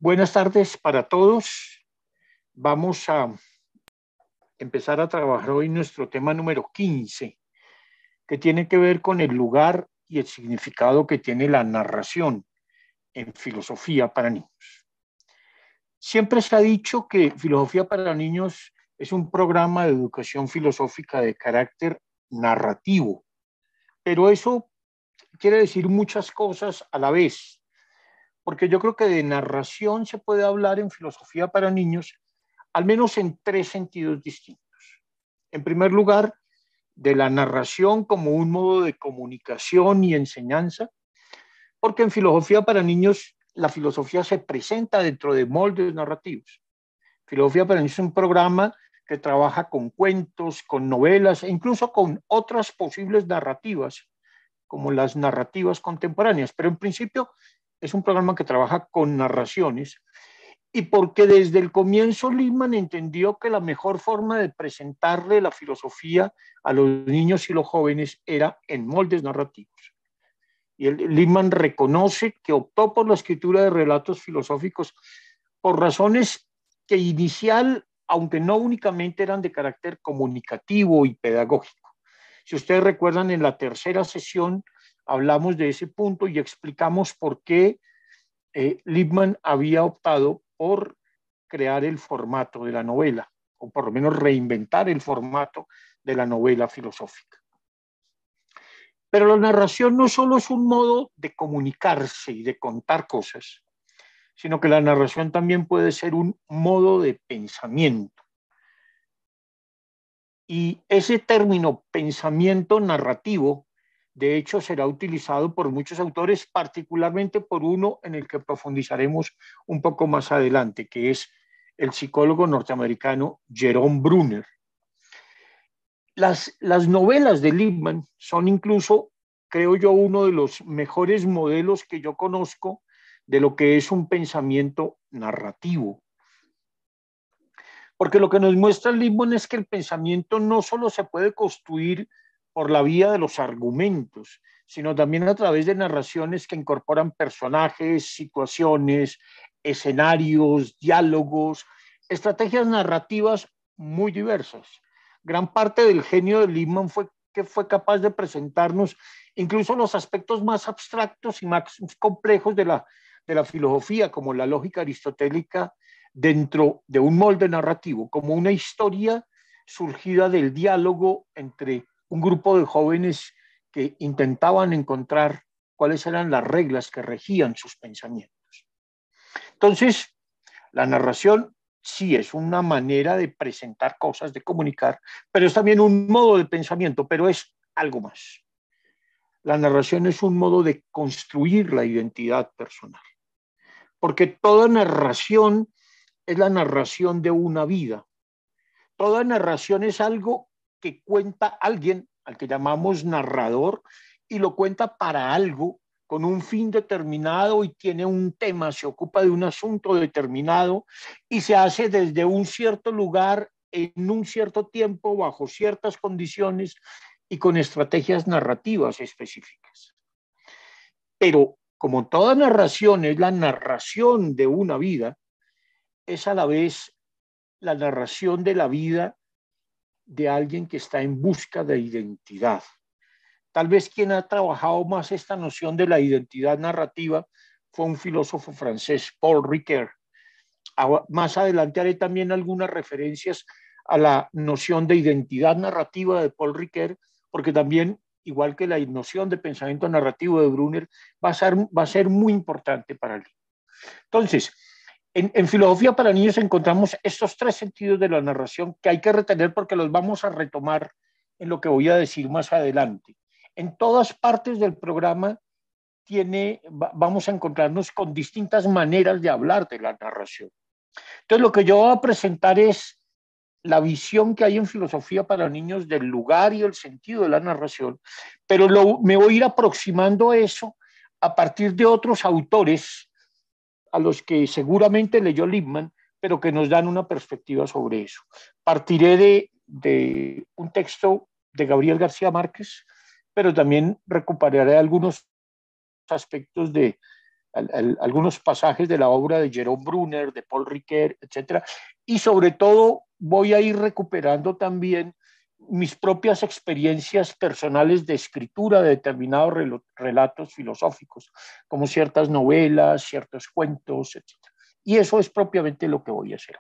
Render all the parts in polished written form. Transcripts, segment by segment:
Buenas tardes para todos. Vamos a empezar a trabajar hoy nuestro tema número 15, que tiene que ver con el lugar y el significado que tiene la narración en filosofía para niños. Siempre se ha dicho que Filosofía para Niños es un programa de educación filosófica de carácter narrativo, pero eso quiere decir muchas cosas a la vez, porque yo creo que de narración se puede hablar en Filosofía para Niños al menos en tres sentidos distintos. En primer lugar, de la narración como un modo de comunicación y enseñanza, porque en Filosofía para Niños la filosofía se presenta dentro de moldes narrativos. Filosofía para Niños es un programa que trabaja con cuentos, con novelas e incluso con otras posibles narrativas, como las narrativas contemporáneas, pero en principio es un programa que trabaja con narraciones y porque desde el comienzo Lippmann entendió que la mejor forma de presentarle la filosofía a los niños y los jóvenes era en moldes narrativos. Y Lippmann reconoce que optó por la escritura de relatos filosóficos por razones que inicial, aunque no únicamente eran de carácter comunicativo y pedagógico. Si ustedes recuerdan, en la tercera sesión hablamos de ese punto y explicamos por qué Lippmann había optado por crear el formato de la novela, o por lo menos reinventar el formato de la novela filosófica. Pero la narración no solo es un modo de comunicarse y de contar cosas, sino que la narración también puede ser un modo de pensamiento. Y ese término pensamiento narrativo, de hecho, será utilizado por muchos autores, particularmente por uno en el que profundizaremos un poco más adelante, que es el psicólogo norteamericano Jerome Bruner. Las novelas de Lippmann son incluso, creo yo, uno de los mejores modelos que yo conozco de lo que es un pensamiento narrativo. Porque lo que nos muestra Lippmann es que el pensamiento no solo se puede construir por la vía de los argumentos, sino también a través de narraciones que incorporan personajes, situaciones, escenarios, diálogos, estrategias narrativas muy diversas. Gran parte del genio de Lippmann fue que fue capaz de presentarnos incluso los aspectos más abstractos y más complejos de la filosofía, como la lógica aristotélica, dentro de un molde narrativo, como una historia surgida del diálogo entre un grupo de jóvenes que intentaban encontrar cuáles eran las reglas que regían sus pensamientos. Entonces, la narración sí es una manera de presentar cosas, de comunicar, pero es también un modo de pensamiento, pero es algo más. La narración es un modo de construir la identidad personal, porque toda narración es la narración de una vida. Toda narración es algo que cuenta alguien, al que llamamos narrador, y lo cuenta para algo, con un fin determinado y tiene un tema, se ocupa de un asunto determinado y se hace desde un cierto lugar, en un cierto tiempo, bajo ciertas condiciones y con estrategias narrativas específicas. Pero como toda narración es la narración de una vida, es a la vez la narración de la vida de alguien que está en busca de identidad. Tal vez quien ha trabajado más esta noción de la identidad narrativa fue un filósofo francés, Paul Ricoeur. Más adelante haré también algunas referencias a la noción de identidad narrativa de Paul Ricoeur, porque también, igual que la noción de pensamiento narrativo de Brunner, va a ser muy importante para él. Entonces, en Filosofía para Niños encontramos estos tres sentidos de la narración que hay que retener porque los vamos a retomar en lo que voy a decir más adelante. En todas partes del programa vamos a encontrarnos con distintas maneras de hablar de la narración. Entonces, lo que yo voy a presentar es la visión que hay en Filosofía para Niños del lugar y el sentido de la narración, pero me voy a ir aproximando a eso a partir de otros autores a los que seguramente leyó Lippmann, pero que nos dan una perspectiva sobre eso. Partiré de un texto de Gabriel García Márquez, pero también recuperaré algunos aspectos de algunos pasajes de la obra de Jerome Brunner, de Paul Ricoeur, etcétera, y sobre todo voy a ir recuperando también mis propias experiencias personales de escritura de determinados relatos filosóficos, como ciertas novelas, ciertos cuentos, etcétera. Y eso es propiamente lo que voy a hacer.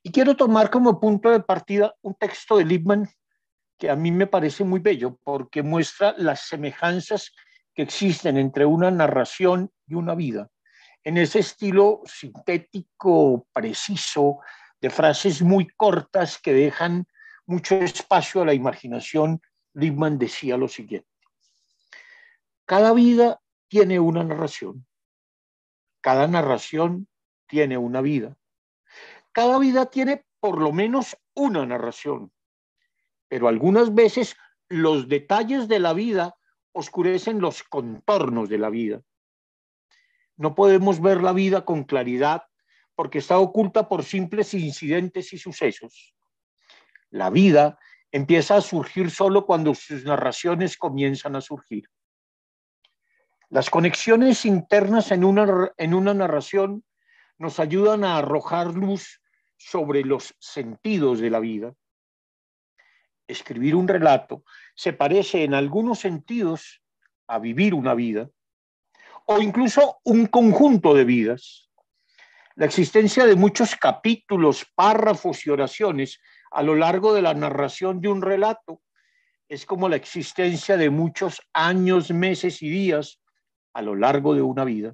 Y quiero tomar como punto de partida un texto de Lippmann que a mí me parece muy bello porque muestra las semejanzas que existen entre una narración y una vida. En ese estilo sintético, preciso, de frases muy cortas que dejan mucho espacio a la imaginación, Lippmann decía lo siguiente: cada vida tiene una narración, cada narración tiene una vida, cada vida tiene por lo menos una narración, pero algunas veces los detalles de la vida oscurecen los contornos de la vida. No podemos ver la vida con claridad porque está oculta por simples incidentes y sucesos. La vida empieza a surgir solo cuando sus narraciones comienzan a surgir. Las conexiones internas en una narración nos ayudan a arrojar luz sobre los sentidos de la vida. Escribir un relato se parece en algunos sentidos a vivir una vida o incluso un conjunto de vidas. La existencia de muchos capítulos, párrafos y oraciones a lo largo de la narración de un relato es como la existencia de muchos años, meses y días a lo largo de una vida.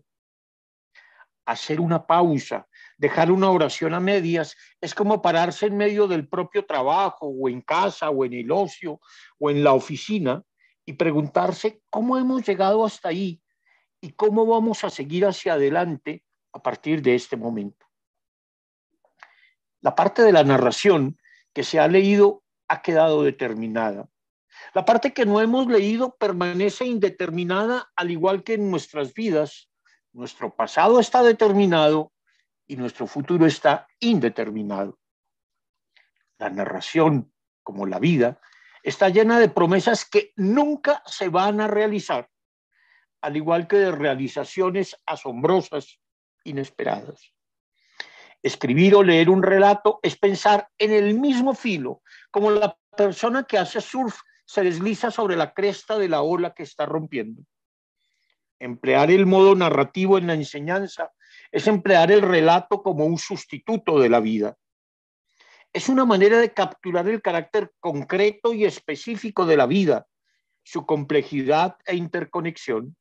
Hacer una pausa, dejar una oración a medias, es como pararse en medio del propio trabajo, o en casa, o en el ocio, o en la oficina, y preguntarse cómo hemos llegado hasta ahí y cómo vamos a seguir hacia adelante a partir de este momento. La parte de la narración que se ha leído ha quedado determinada. La parte que no hemos leído permanece indeterminada, al igual que en nuestras vidas. Nuestro pasado está determinado y nuestro futuro está indeterminado. La narración, como la vida, está llena de promesas que nunca se van a realizar, al igual que de realizaciones asombrosas, inesperadas. Escribir o leer un relato es pensar en el mismo filo, como la persona que hace surf se desliza sobre la cresta de la ola que está rompiendo. Emplear el modo narrativo en la enseñanza es emplear el relato como un sustituto de la vida. Es una manera de capturar el carácter concreto y específico de la vida, su complejidad e interconexión.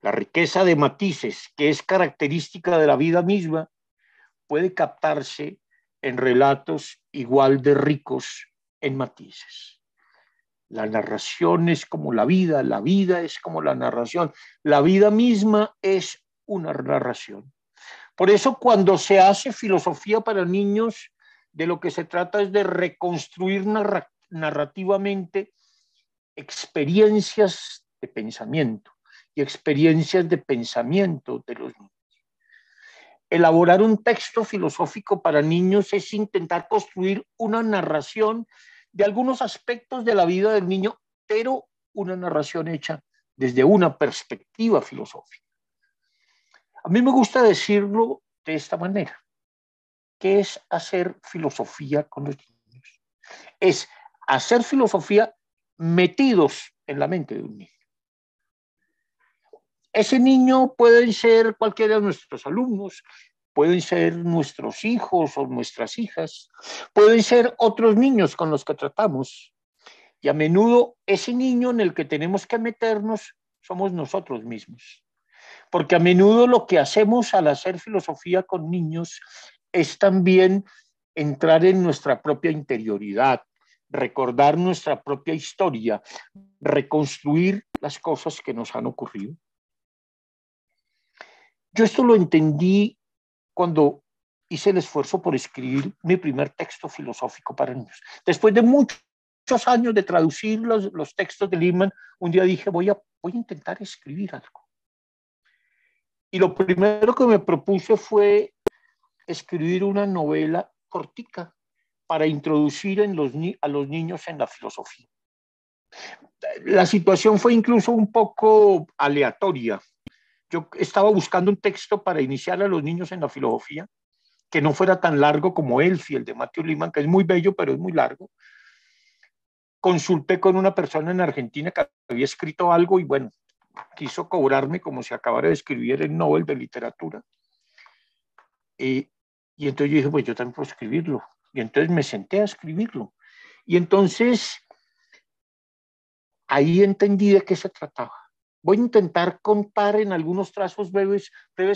La riqueza de matices que es característica de la vida misma puede captarse en relatos igual de ricos en matices. La narración es como la vida es como la narración, la vida misma es una narración. Por eso cuando se hace filosofía para niños, de lo que se trata es de reconstruir narrativamente experiencias de pensamiento y experiencias de pensamiento de los niños. Elaborar un texto filosófico para niños es intentar construir una narración de algunos aspectos de la vida del niño, pero una narración hecha desde una perspectiva filosófica. A mí me gusta decirlo de esta manera. ¿Qué es hacer filosofía con los niños? Es hacer filosofía metidos en la mente de un niño. Ese niño puede ser cualquiera de nuestros alumnos, pueden ser nuestros hijos o nuestras hijas, pueden ser otros niños con los que tratamos. Y a menudo ese niño en el que tenemos que meternos somos nosotros mismos. Porque a menudo lo que hacemos al hacer filosofía con niños es también entrar en nuestra propia interioridad, recordar nuestra propia historia, reconstruir las cosas que nos han ocurrido. Yo esto lo entendí cuando hice el esfuerzo por escribir mi primer texto filosófico para niños. Después de muchos años de traducir los textos de Lippmann, un día dije, voy a intentar escribir algo. Y lo primero que me propuse fue escribir una novela cortica para introducir a los niños en la filosofía. La situación fue incluso un poco aleatoria. yo estaba buscando un texto para iniciar a los niños en la filosofía, que no fuera tan largo como Elfi, el de Matthew Lehman, que es muy bello, pero es muy largo. Consulté con una persona en Argentina que había escrito algo y bueno, quiso cobrarme como si acabara de escribir el Nobel de Literatura. Y entonces yo dije, pues yo también puedo escribirlo. Y entonces me senté a escribirlo. Y entonces ahí entendí de qué se trataba. Voy a intentar contar en algunos trazos breves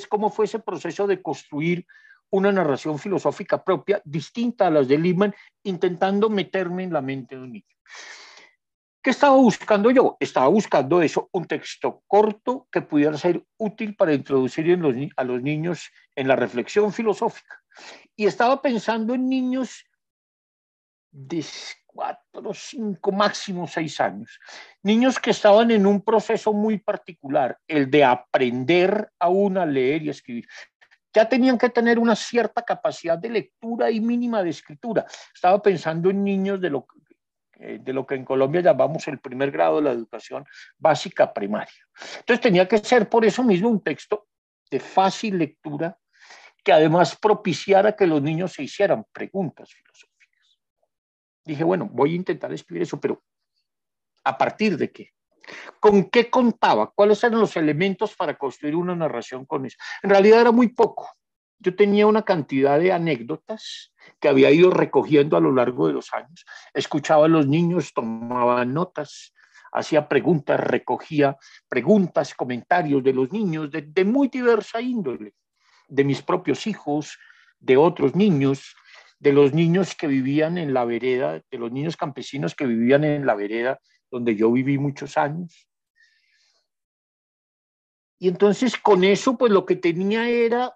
cómo fue ese proceso de construir una narración filosófica propia, distinta a las de Lippmann, intentando meterme en la mente de un niño. ¿Qué estaba buscando yo? Estaba buscando eso, un texto corto que pudiera ser útil para introducir a los niños en la reflexión filosófica. Y estaba pensando en niños de 4, 5, máximo 6 años. Niños que estaban en un proceso muy particular, el de aprender aún a leer y escribir. Ya tenían que tener una cierta capacidad de lectura y mínima de escritura. Estaba pensando en niños de lo que en Colombia llamamos el primer grado de la educación básica primaria. Entonces tenía que ser por eso mismo un texto de fácil lectura que además propiciara que los niños se hicieran preguntas filosóficas. Dije, bueno, voy a intentar escribir eso, pero ¿a partir de qué? ¿Con qué contaba? ¿Cuáles eran los elementos para construir una narración con eso? En realidad era muy poco. Yo tenía una cantidad de anécdotas que había ido recogiendo a lo largo de los años. Escuchaba a los niños, tomaba notas, hacía preguntas, recogía preguntas, comentarios de los niños de muy diversa índole, de mis propios hijos, de otros niños, de los niños que vivían en la vereda, de los niños campesinos que vivían en la vereda donde yo viví muchos años. Y entonces con eso, pues lo que tenía era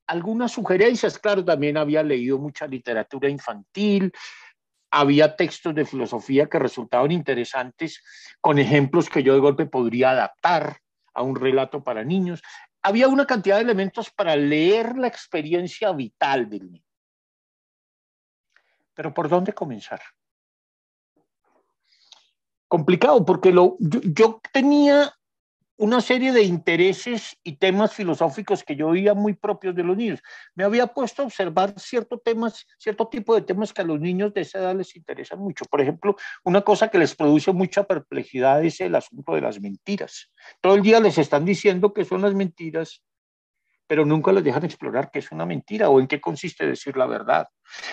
algunas sugerencias. Claro, también había leído mucha literatura infantil, había textos de filosofía que resultaban interesantes, con ejemplos que yo de golpe podría adaptar a un relato para niños. Había una cantidad de elementos para leer la experiencia vital del niño. Pero ¿por dónde comenzar? Complicado, porque yo tenía una serie de intereses y temas filosóficos que yo veía muy propios de los niños. Me había puesto a observar cierto tipo de temas que a los niños de esa edad les interesan mucho. Por ejemplo, una cosa que les produce mucha perplejidad es el asunto de las mentiras. Todo el día les están diciendo que son las mentiras, pero nunca les dejan explorar qué es una mentira o en qué consiste decir la verdad.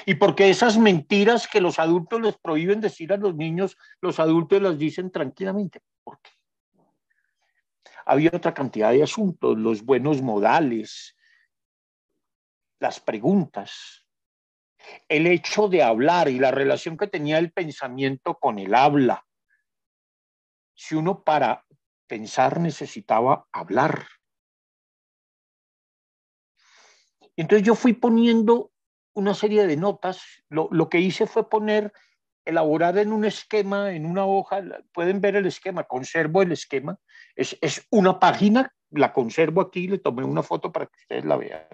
Y porque esas mentiras que los adultos les prohíben decir a los niños, los adultos las dicen tranquilamente. ¿Por qué? Había otra cantidad de asuntos, los buenos modales, las preguntas, el hecho de hablar y la relación que tenía el pensamiento con el habla. Si uno para pensar necesitaba hablar. Entonces yo fui poniendo una serie de notas. Lo que hice fue elaborar en un esquema, en una hoja, pueden ver el esquema, conservo el esquema, es una página, la conservo aquí, le tomé una foto para que ustedes la vean.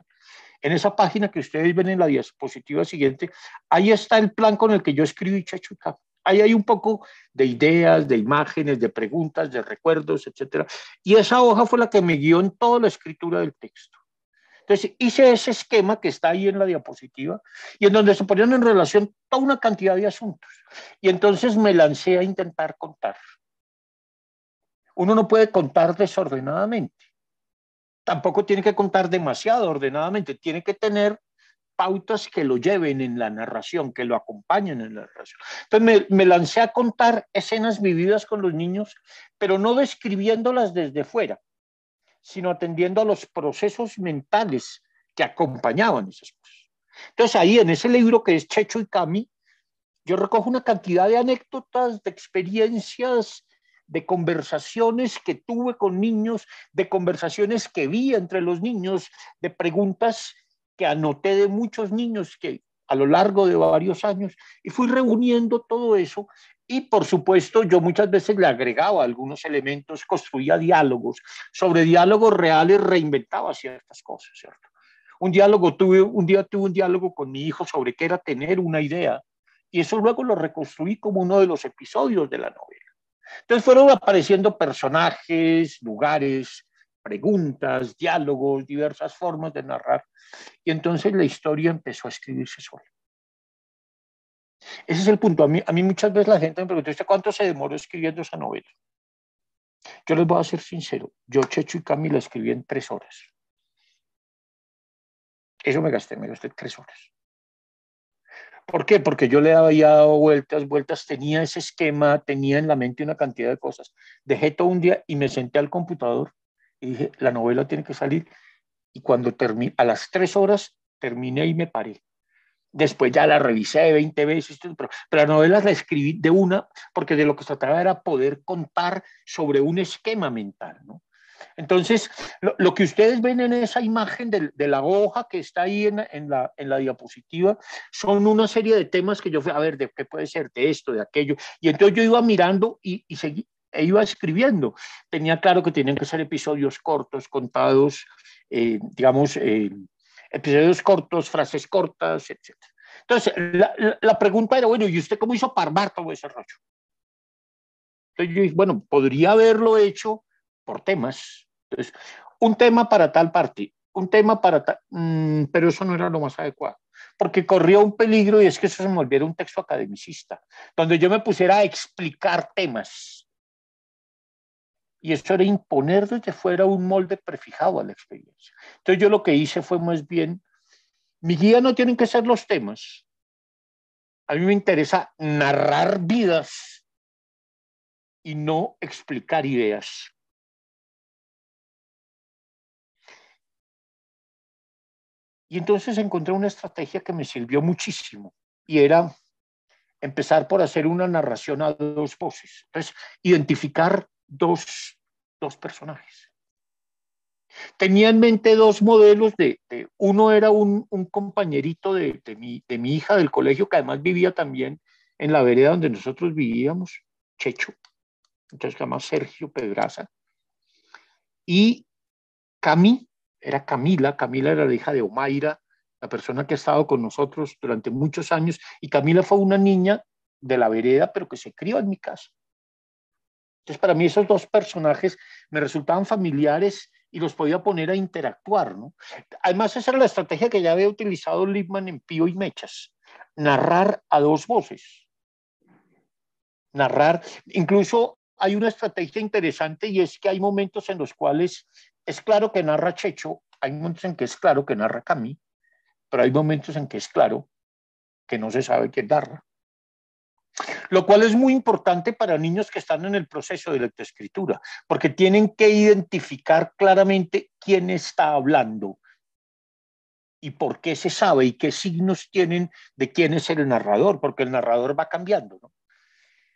En esa página que ustedes ven en la diapositiva siguiente, ahí está el plan con el que yo escribí Checho y Cami. Ahí hay un poco de ideas, de imágenes, de preguntas, de recuerdos, etcétera. Y esa hoja fue la que me guió en toda la escritura del texto. Entonces hice ese esquema que está ahí en la diapositiva y en donde se ponían en relación toda una cantidad de asuntos. Y entonces me lancé a intentar contar. Uno no puede contar desordenadamente. Tampoco tiene que contar demasiado ordenadamente. Tiene que tener pautas que lo lleven en la narración, que lo acompañen en la narración. Entonces me lancé a contar escenas vividas con los niños, pero no describiéndolas desde fuera, sino atendiendo a los procesos mentales que acompañaban esas cosas. Entonces ahí en ese libro que es Checho y Cami, yo recojo una cantidad de anécdotas, de experiencias, de conversaciones que tuve con niños, de conversaciones que vi entre los niños, de preguntas que anoté de muchos niños que a lo largo de varios años, y fui reuniendo todo eso. Y por supuesto, yo muchas veces le agregaba algunos elementos, construía diálogos. Sobre diálogos reales reinventaba ciertas cosas, ¿cierto? Un día tuve un diálogo con mi hijo sobre qué era tener una idea. Y eso luego lo reconstruí como uno de los episodios de la novela. Entonces fueron apareciendo personajes, lugares, preguntas, diálogos, diversas formas de narrar. Y entonces la historia empezó a escribirse sola. Ese es el punto. A mí muchas veces la gente me pregunta, ¿usted cuánto se demoró escribiendo esa novela? Yo les voy a ser sincero. Yo, Checho y Camila escribí en 3 horas. Eso me gasté 3 horas. ¿Por qué? Porque yo le había dado vueltas, vueltas, tenía ese esquema, tenía en la mente una cantidad de cosas. Dejé todo un día y me senté al computador y dije, la novela tiene que salir. Y cuando terminé, a las 3 horas, terminé y me paré. Después ya la revisé 20 veces, pero la novela la escribí de una, porque de lo que se trataba era poder contar sobre un esquema mental, ¿no? Entonces, lo que ustedes ven en esa imagen de la hoja que está ahí en la diapositiva son una serie de temas que yo fui a ver de qué puede ser, de esto, de aquello. Y entonces yo iba mirando y seguí, e iba escribiendo. Tenía claro que tenían que ser episodios cortos, contados, digamos, episodios cortos, frases cortas, etcétera. Entonces, la pregunta era, bueno, ¿y usted cómo hizo para armar todo ese rollo? Entonces yo dije, bueno, podría haberlo hecho por temas. Entonces, un tema para tal parte, un tema para tal, pero eso no era lo más adecuado, porque corría un peligro y es que eso se me volviera un texto academicista, donde yo me pusiera a explicar temas. Y eso era imponer desde fuera un molde prefijado a la experiencia. Entonces yo lo que hice fue más bien, mi guía no tienen que ser los temas. A mí me interesa narrar vidas y no explicar ideas. Y entonces encontré una estrategia que me sirvió muchísimo y era empezar por hacer una narración a 2 voces. Entonces, identificar dos personajes. Tenía en mente 2 modelos uno era un compañerito de mi hija del colegio que además vivía también en la vereda donde nosotros vivíamos, Checho, entonces se llama Sergio Pedraza, y Camila era la hija de Omaira, la persona que ha estado con nosotros durante muchos años, y Camila fue una niña de la vereda, pero que se crió en mi casa. Entonces, para mí esos 2 personajes me resultaban familiares y los podía poner a interactuar, ¿no? Además, esa era la estrategia que ya había utilizado Lippmann en Pío y Mechas, narrar a 2 voces, narrar, incluso hay una estrategia interesante y es que hay momentos en los cuales es claro que narra Checho, hay momentos en que es claro que narra Camille, pero hay momentos en que es claro que no se sabe quién narra. Lo cual es muy importante para niños que están en el proceso de lectoescritura, porque tienen que identificar claramente quién está hablando y por qué se sabe y qué signos tienen de quién es el narrador, porque el narrador va cambiando, ¿no?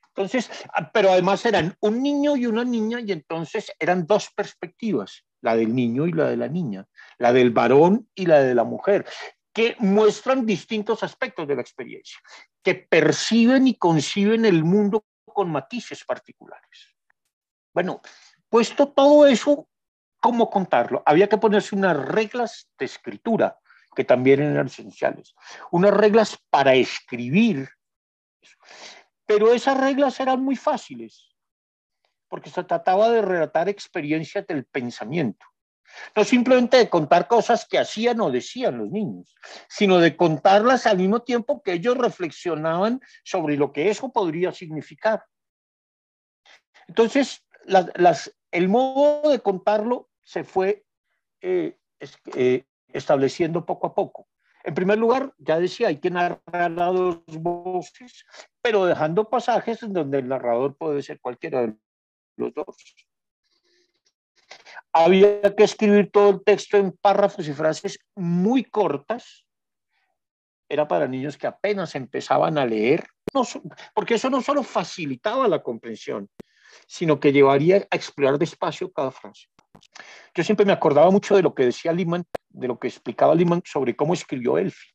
Entonces, pero además eran un niño y una niña, y entonces eran 2 perspectivas, la del niño y la de la niña, la del varón y la de la mujer, que muestran distintos aspectos de la experiencia, que perciben y conciben el mundo con matices particulares. Bueno, puesto todo eso, ¿cómo contarlo? Había que ponerse unas reglas de escritura, que también eran esenciales, unas reglas para escribir, pero esas reglas eran muy fáciles, porque se trataba de relatar experiencias del pensamiento. No simplemente de contar cosas que hacían o decían los niños, sino de contarlas al mismo tiempo que ellos reflexionaban sobre lo que eso podría significar. Entonces, el modo de contarlo se fue estableciendo poco a poco. En primer lugar, ya decía, hay que narrar a 2 voces, pero dejando pasajes en donde el narrador puede ser cualquiera de los 2. Había que escribir todo el texto en párrafos y frases muy cortas. Era para niños que apenas empezaban a leer, no, porque eso no solo facilitaba la comprensión, sino que llevaría a explorar despacio cada frase. Yo siempre me acordaba mucho de lo que decía Lippmann, de lo que explicaba Lippmann sobre cómo escribió Elfi,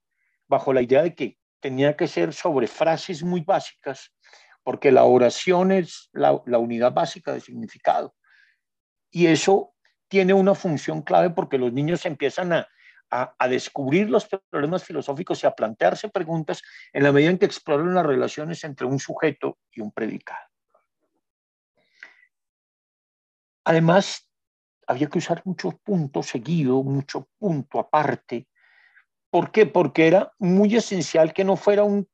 bajo la idea de que tenía que ser sobre frases muy básicas, porque la oración es la unidad básica de significado. Y eso tiene una función clave porque los niños empiezan a descubrir los problemas filosóficos y a plantearse preguntas en la medida en que exploran las relaciones entre un sujeto y un predicado. Además, había que usar mucho punto seguido, mucho punto aparte. ¿Por qué? Porque era muy esencial que no fuera un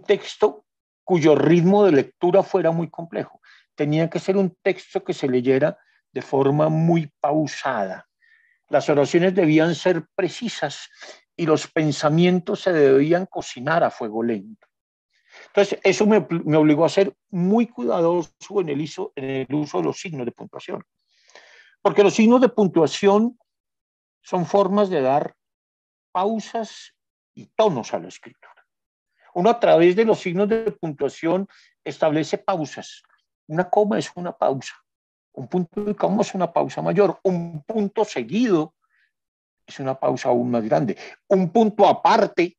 texto cuyo ritmo de lectura fuera muy complejo. Tenía que ser un texto que se leyera de forma muy pausada. Las oraciones debían ser precisas y los pensamientos se debían cocinar a fuego lento. Entonces, eso me obligó a ser muy cuidadoso en el uso de los signos de puntuación. Porque los signos de puntuación son formas de dar pausas y tonos a la escritura. Uno a través de los signos de puntuación establece pausas. Una coma es una pausa. Un punto de coma es una pausa mayor. Un punto seguido es una pausa aún más grande. Un punto aparte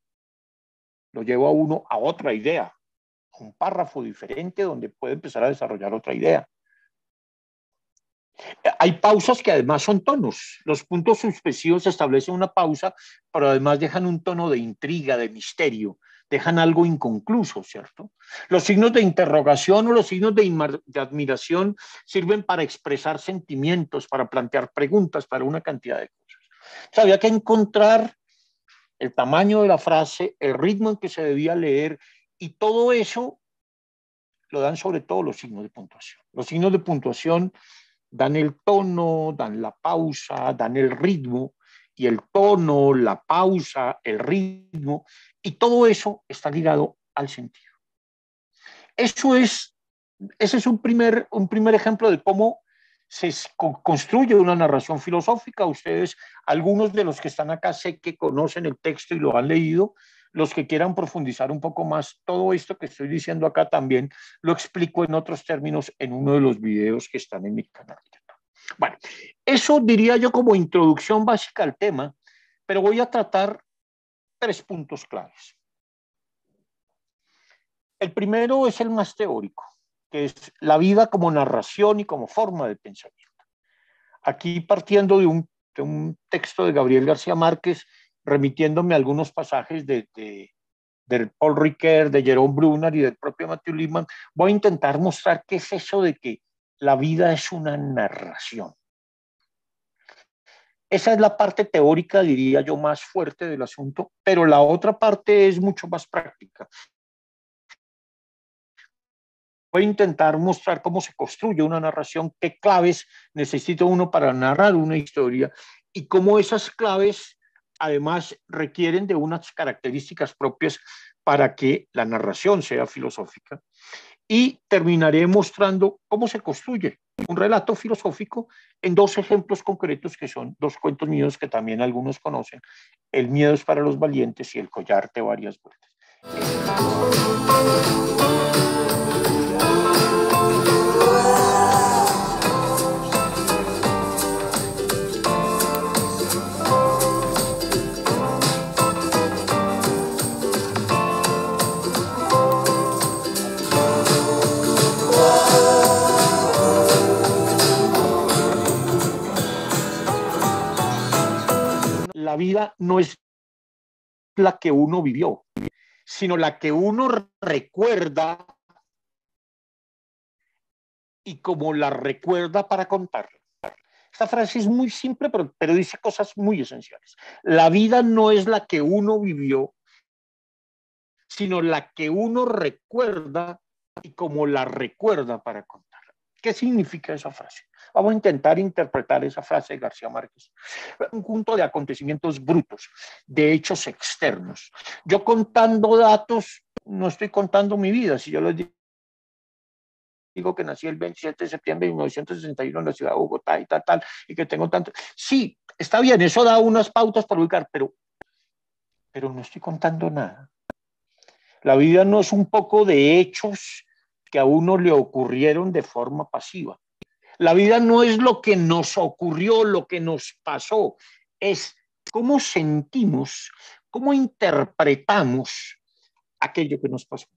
lo lleva a uno a otra idea, a un párrafo diferente donde puede empezar a desarrollar otra idea. Hay pausas que además son tonos. Los puntos suspensivos establecen una pausa, pero además dejan un tono de intriga, de misterio, dejan algo inconcluso, ¿cierto? Los signos de interrogación o los signos de admiración sirven para expresar sentimientos, para plantear preguntas, para una cantidad de cosas. O sea, había que encontrar el tamaño de la frase, el ritmo en que se debía leer, y todo eso lo dan sobre todo los signos de puntuación. Los signos de puntuación dan el tono, dan la pausa, dan el ritmo, y el tono, la pausa, el ritmo, y todo eso está ligado al sentido. Eso es, ese es un primer ejemplo de cómo se construye una narración filosófica. Ustedes, algunos de los que están acá, sé que conocen el texto y lo han leído. Los que quieran profundizar un poco más, todo esto que estoy diciendo acá también lo explico en otros términos en uno de los videos que están en mi canal. Bueno, eso diría yo como introducción básica al tema, pero voy a tratar tres puntos claves. El primero es el más teórico, que es la vida como narración y como forma de pensamiento. Aquí partiendo de un texto de Gabriel García Márquez, remitiéndome a algunos pasajes de Paul Ricoeur, de Jerome Bruner y del propio Matthew Lipman, voy a intentar mostrar qué es eso de que la vida es una narración. Esa es la parte teórica, diría yo, más fuerte del asunto, pero la otra parte es mucho más práctica. Voy a intentar mostrar cómo se construye una narración, qué claves necesita uno para narrar una historia y cómo esas claves además requieren de unas características propias para que la narración sea filosófica. Y terminaré mostrando cómo se construye un relato filosófico en dos ejemplos concretos que son dos cuentos míos que también algunos conocen: El miedo es para los valientes y El collar de varias vueltas. La vida no es la que uno vivió, sino la que uno recuerda y como la recuerda para contarla. Esta frase es muy simple, pero dice cosas muy esenciales. La vida no es la que uno vivió, sino la que uno recuerda y como la recuerda para contarla. ¿Qué significa esa frase? Vamos a intentar interpretar esa frase de García Márquez. Un conjunto de acontecimientos brutos, de hechos externos. Yo contando datos, no estoy contando mi vida. Si yo les digo que nací el 27 de septiembre de 1961 en la ciudad de Bogotá y tal, y que tengo tanto. Sí, está bien, eso da unas pautas para ubicar, pero no estoy contando nada. La vida no es un poco de hechos que a uno le ocurrieron de forma pasiva. La vida no es lo que nos ocurrió, lo que nos pasó, es cómo sentimos, cómo interpretamos aquello que nos pasó.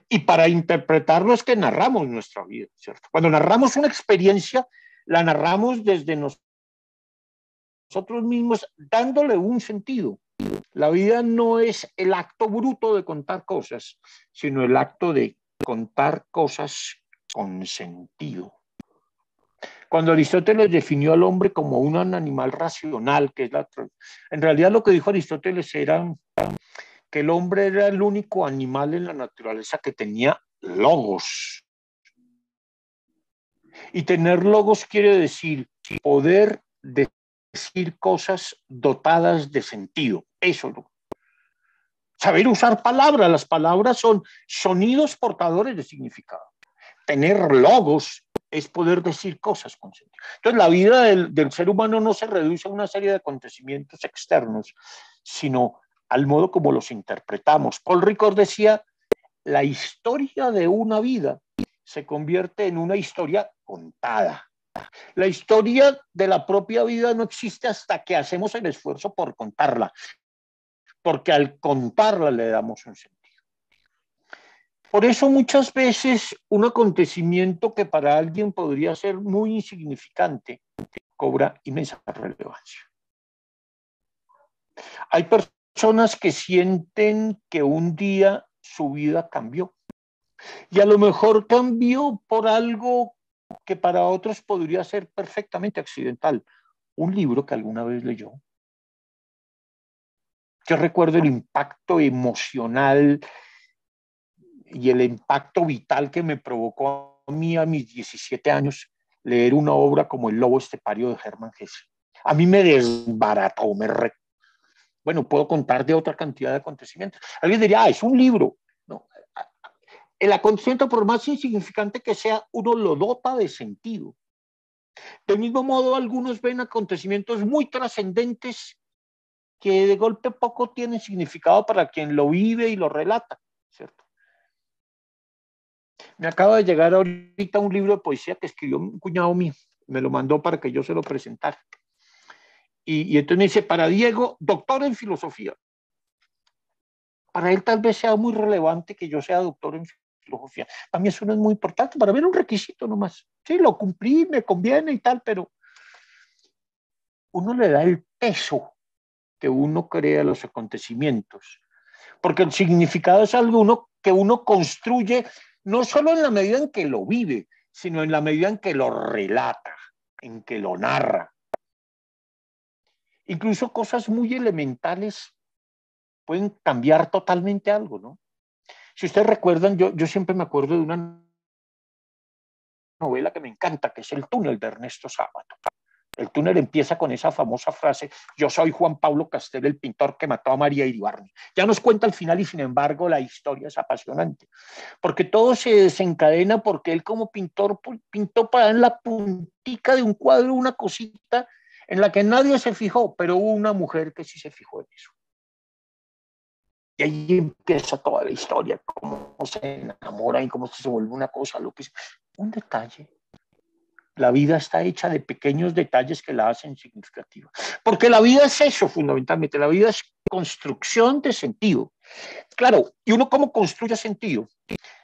Y para interpretarlo es que narramos nuestra vida, ¿cierto? Cuando narramos una experiencia, la narramos desde nosotros mismos, dándole un sentido. La vida no es el acto bruto de contar cosas, sino el acto de contar cosas con sentido. Cuando Aristóteles definió al hombre como un animal racional, que es en realidad lo que dijo Aristóteles era que el hombre era el único animal en la naturaleza que tenía logos. Y tener logos quiere decir poder decir cosas dotadas de sentido. Eso lo. Saber usar palabras. Las palabras son sonidos portadores de significado. Tener logos es poder decir cosas con sentido. Entonces, la vida del ser humano no se reduce a una serie de acontecimientos externos, sino al modo como los interpretamos. Paul Ricoeur decía, la historia de una vida se convierte en una historia contada. La historia de la propia vida no existe hasta que hacemos el esfuerzo por contarla, porque al contarla le damos un sentido. Por eso muchas veces un acontecimiento que para alguien podría ser muy insignificante cobra inmensa relevancia. Hay personas que sienten que un día su vida cambió y a lo mejor cambió por algo que para otros podría ser perfectamente accidental. Un libro que alguna vez leyó. Yo recuerdo el impacto emocional y el impacto vital que me provocó a mí a mis 17 años leer una obra como El lobo estepario de Hermann Hesse. A mí me desbarató, bueno, puedo contar de otra cantidad de acontecimientos. Alguien diría, es un libro. No. El acontecimiento, por más insignificante que sea, uno lo dota de sentido. Del mismo modo, algunos ven acontecimientos muy trascendentes que de golpe poco tienen significado para quien lo vive y lo relata, ¿cierto? Me acaba de llegar ahorita un libro de poesía que escribió un cuñado mío, me lo mandó para que yo se lo presentara. Y entonces me dice, para Diego, doctor en filosofía. Para él tal vez sea muy relevante que yo sea doctor en filosofía. Para mí eso no es muy importante, para mí era un requisito nomás. Sí, lo cumplí, me conviene y tal, pero uno le da el peso que uno crea a los acontecimientos. Porque el significado es algo que uno construye no solo en la medida en que lo vive, sino en la medida en que lo relata, en que lo narra. Incluso cosas muy elementales pueden cambiar totalmente algo, ¿no? Si ustedes recuerdan, yo siempre me acuerdo de una novela que me encanta, que es El túnel de Ernesto Sábato. El túnel empieza con esa famosa frase, yo soy Juan Pablo Castel, el pintor que mató a María Iribarne. Ya nos cuenta el final y sin embargo la historia es apasionante, porque todo se desencadena porque él como pintor pintó para en la puntica de un cuadro una cosita en la que nadie se fijó, pero hubo una mujer que sí se fijó en eso. Y ahí empieza toda la historia, cómo se enamora y cómo se vuelve una cosa, lo que es un detalle. La vida está hecha de pequeños detalles que la hacen significativa. Porque la vida es eso, fundamentalmente. La vida es construcción de sentido. Claro, ¿y uno cómo construye sentido?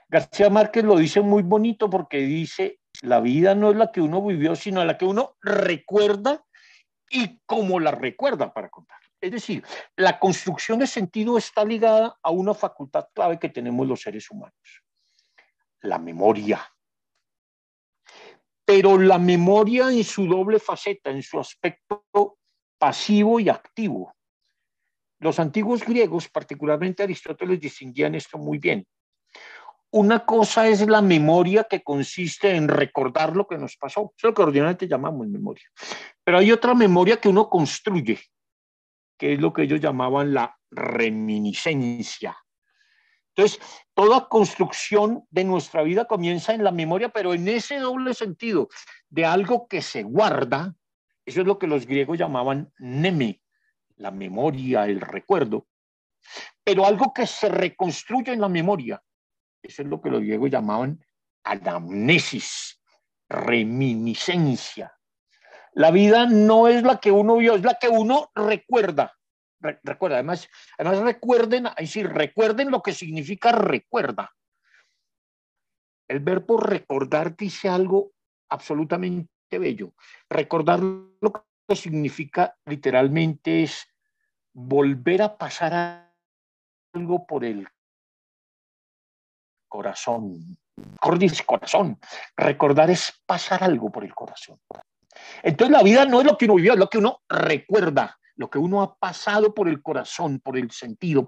García Márquez lo dice muy bonito porque dice, la vida no es la que uno vivió, sino la que uno recuerda y cómo la recuerda para contar. Es decir, la construcción de sentido está ligada a una facultad clave que tenemos los seres humanos, la memoria. Pero la memoria en su doble faceta, en su aspecto pasivo y activo. Los antiguos griegos, particularmente Aristóteles, distinguían esto muy bien. Una cosa es la memoria que consiste en recordar lo que nos pasó, eso es lo que ordinariamente llamamos memoria. Pero hay otra memoria que uno construye, que es lo que ellos llamaban la reminiscencia. Entonces, toda construcción de nuestra vida comienza en la memoria, pero en ese doble sentido de algo que se guarda, eso es lo que los griegos llamaban neme, la memoria, el recuerdo, pero algo que se reconstruye en la memoria, eso es lo que los griegos llamaban anamnesis, reminiscencia. La vida no es la que uno vio, es la que uno recuerda. Recuerda, además recuerden, es decir, recuerden lo que significa recuerda. El verbo recordar dice algo absolutamente bello. Recordar lo que significa literalmente es volver a pasar algo por el corazón. Cordis, corazón. Recordar es pasar algo por el corazón. Entonces la vida no es lo que uno vivió, es lo que uno recuerda, lo que uno ha pasado por el corazón, por el sentido,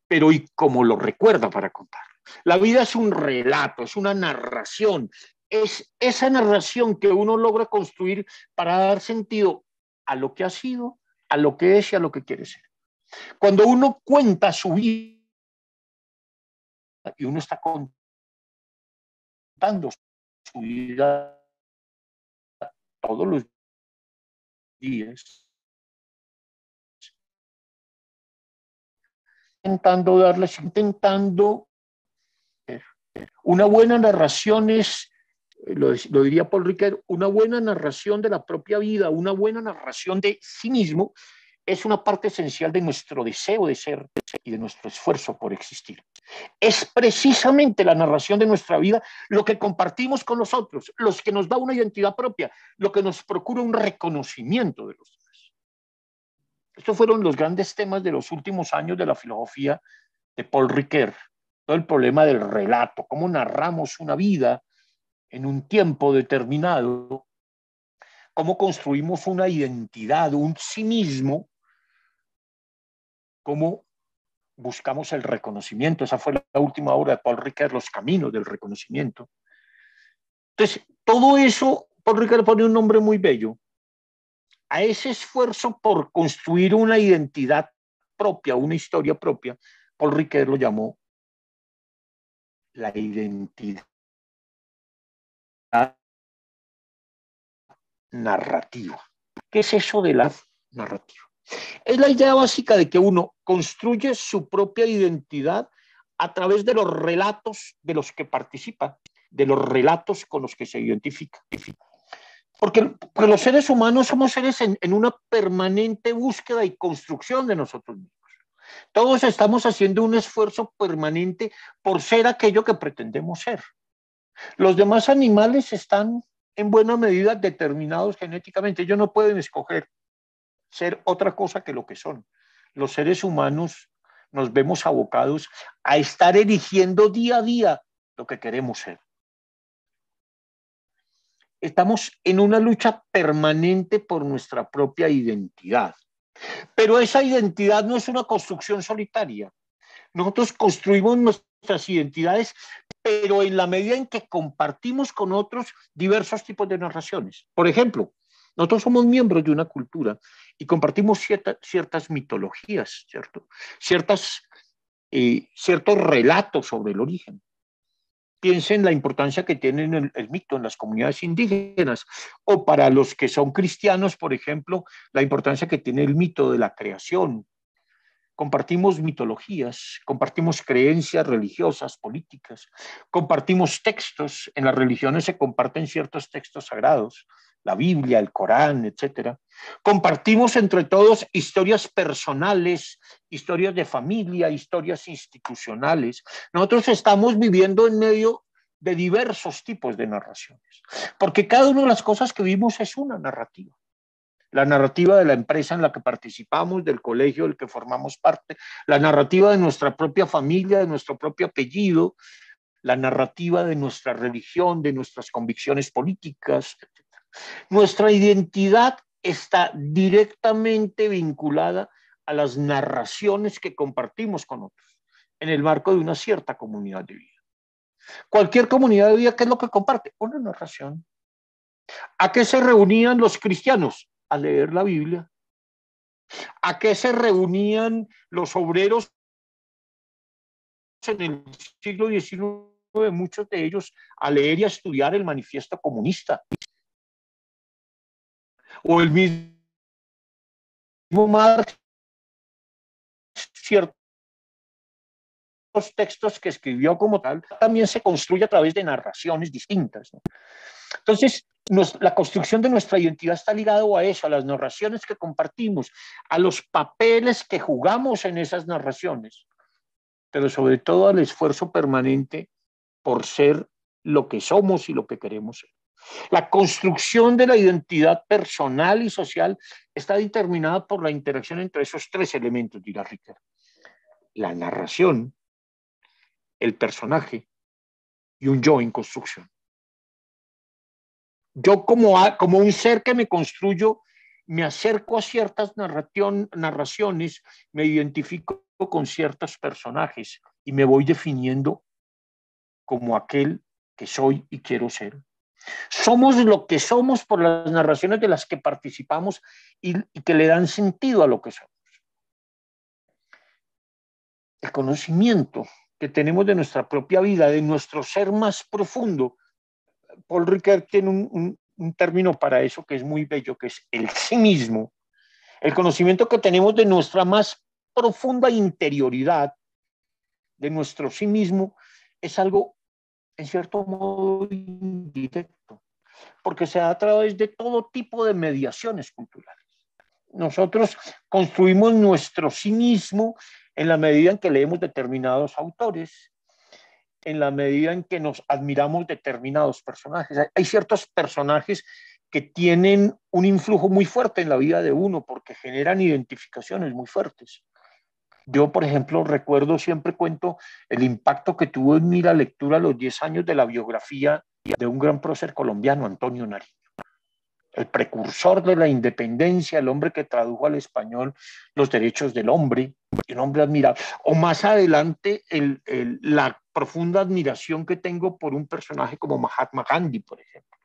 pero y cómo lo recuerda para contar. La vida es un relato, es una narración, es esa narración que uno logra construir para dar sentido a lo que ha sido, a lo que es y a lo que quiere ser. Cuando uno cuenta su vida y uno está contando su vida todos los días, intentando una buena narración es, lo diría Paul Ricoeur, una buena narración de la propia vida, una buena narración de sí mismo, es una parte esencial de nuestro deseo de ser y de nuestro esfuerzo por existir. Es precisamente la narración de nuestra vida lo que compartimos con los otros, lo que nos da una identidad propia, lo que nos procura un reconocimiento de los demás. Estos fueron los grandes temas de los últimos años de la filosofía de Paul Ricoeur. Todo el problema del relato, cómo narramos una vida en un tiempo determinado, cómo construimos una identidad, un sí mismo, cómo buscamos el reconocimiento. Esa fue la última obra de Paul Ricoeur, Los caminos del reconocimiento. Entonces, todo eso, Paul Ricoeur pone un nombre muy bello a ese esfuerzo por construir una identidad propia, una historia propia. Paul Ricoeur lo llamó la identidad narrativa. ¿Qué es eso de la narrativa? Es la idea básica de que uno construye su propia identidad a través de los relatos de los que participa, de los relatos con los que se identifica. Porque los seres humanos somos seres en una permanente búsqueda y construcción de nosotros mismos. Todos estamos haciendo un esfuerzo permanente por ser aquello que pretendemos ser. Los demás animales están en buena medida determinados genéticamente. Ellos no pueden escoger ser otra cosa que lo que son. Los seres humanos nos vemos abocados a estar eligiendo día a día lo que queremos ser. Estamos en una lucha permanente por nuestra propia identidad. Pero esa identidad no es una construcción solitaria. Nosotros construimos nuestras identidades, pero en la medida en que compartimos con otros diversos tipos de narraciones. Por ejemplo, nosotros somos miembros de una cultura y compartimos ciertas mitologías, ¿cierto? Ciertos relatos sobre el origen. Piensen la importancia que tiene el mito en las comunidades indígenas, o para los que son cristianos, por ejemplo, la importancia que tiene el mito de la creación. Compartimos mitologías, compartimos creencias religiosas, políticas, compartimos textos. En las religiones se comparten ciertos textos sagrados, la Biblia, el Corán, etcétera. Compartimos entre todos historias personales, historias de familia, historias institucionales. Nosotros estamos viviendo en medio de diversos tipos de narraciones, porque cada una de las cosas que vimos es una narrativa. La narrativa de la empresa en la que participamos, del colegio del que formamos parte, la narrativa de nuestra propia familia, de nuestro propio apellido, la narrativa de nuestra religión, de nuestras convicciones políticas, etc. Nuestra identidad está directamente vinculada a las narraciones que compartimos con otros en el marco de una cierta comunidad de vida. Cualquier comunidad de vida, ¿qué es lo que comparte? Una narración. ¿A qué se reunían los cristianos? A leer la Biblia. ¿A qué se reunían los obreros en el siglo XIX? Muchos de ellos a leer y a estudiar el manifiesto comunista. O el mismo Marx, ciertos textos que escribió como tal, también se construye a través de narraciones distintas, ¿no? Entonces, la construcción de nuestra identidad está ligada a eso, a las narraciones que compartimos, a los papeles que jugamos en esas narraciones, pero sobre todo al esfuerzo permanente por ser lo que somos y lo que queremos ser. La construcción de la identidad personal y social está determinada por la interacción entre esos tres elementos, dirá Ricoeur: la narración, el personaje y un yo en construcción. Yo como un ser que me construyo, me acerco a ciertas narraciones, me identifico con ciertos personajes y me voy definiendo como aquel que soy y quiero ser. Somos lo que somos por las narraciones de las que participamos y que le dan sentido a lo que somos. El conocimiento que tenemos de nuestra propia vida, de nuestro ser más profundo. Paul Ricoeur tiene un término para eso que es muy bello, que es el sí mismo. El conocimiento que tenemos de nuestra más profunda interioridad, de nuestro sí mismo, es algo, en cierto modo, indirecto, porque se da a través de todo tipo de mediaciones culturales. Nosotros construimos nuestro sí mismo en la medida en que leemos determinados autores, en la medida en que nos admiramos determinados personajes. Hay ciertos personajes que tienen un influjo muy fuerte en la vida de uno porque generan identificaciones muy fuertes. Yo, por ejemplo, recuerdo, siempre cuento el impacto que tuvo en mí la lectura a los 10 años de la biografía de un gran prócer colombiano, Antonio Nariño, el precursor de la independencia, el hombre que tradujo al español los derechos del hombre, un hombre admirable. O más adelante, la profunda admiración que tengo por un personaje como Mahatma Gandhi, por ejemplo.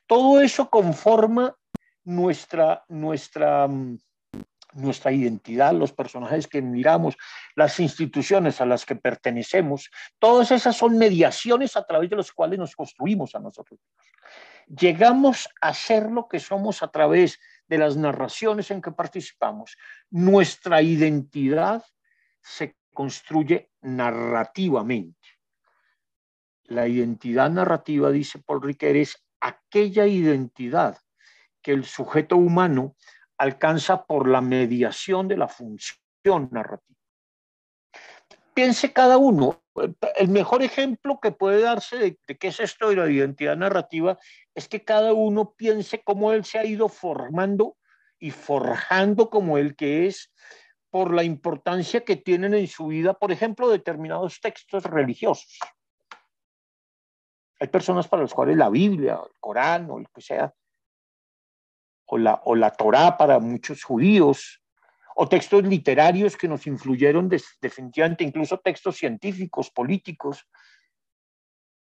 Todo eso conforma nuestra identidad, los personajes que miramos, las instituciones a las que pertenecemos. Todas esas son mediaciones a través de las cuales nos construimos a nosotros. Llegamos a ser lo que somos a través de las narraciones en que participamos. Nuestra identidad se construye narrativamente. La identidad narrativa, dice Paul Ricoeur, es aquella identidad que el sujeto humano alcanza por la mediación de la función narrativa. Piense cada uno. El mejor ejemplo que puede darse de qué es esto de la identidad narrativa es que cada uno piense cómo él se ha ido formando y forjando como el que es por la importancia que tienen en su vida, por ejemplo, determinados textos religiosos. Hay personas para las cuales la Biblia, el Corán o lo que sea, o la Torá para muchos judíos, o textos literarios que nos influyeron definitivamente, incluso textos científicos, políticos,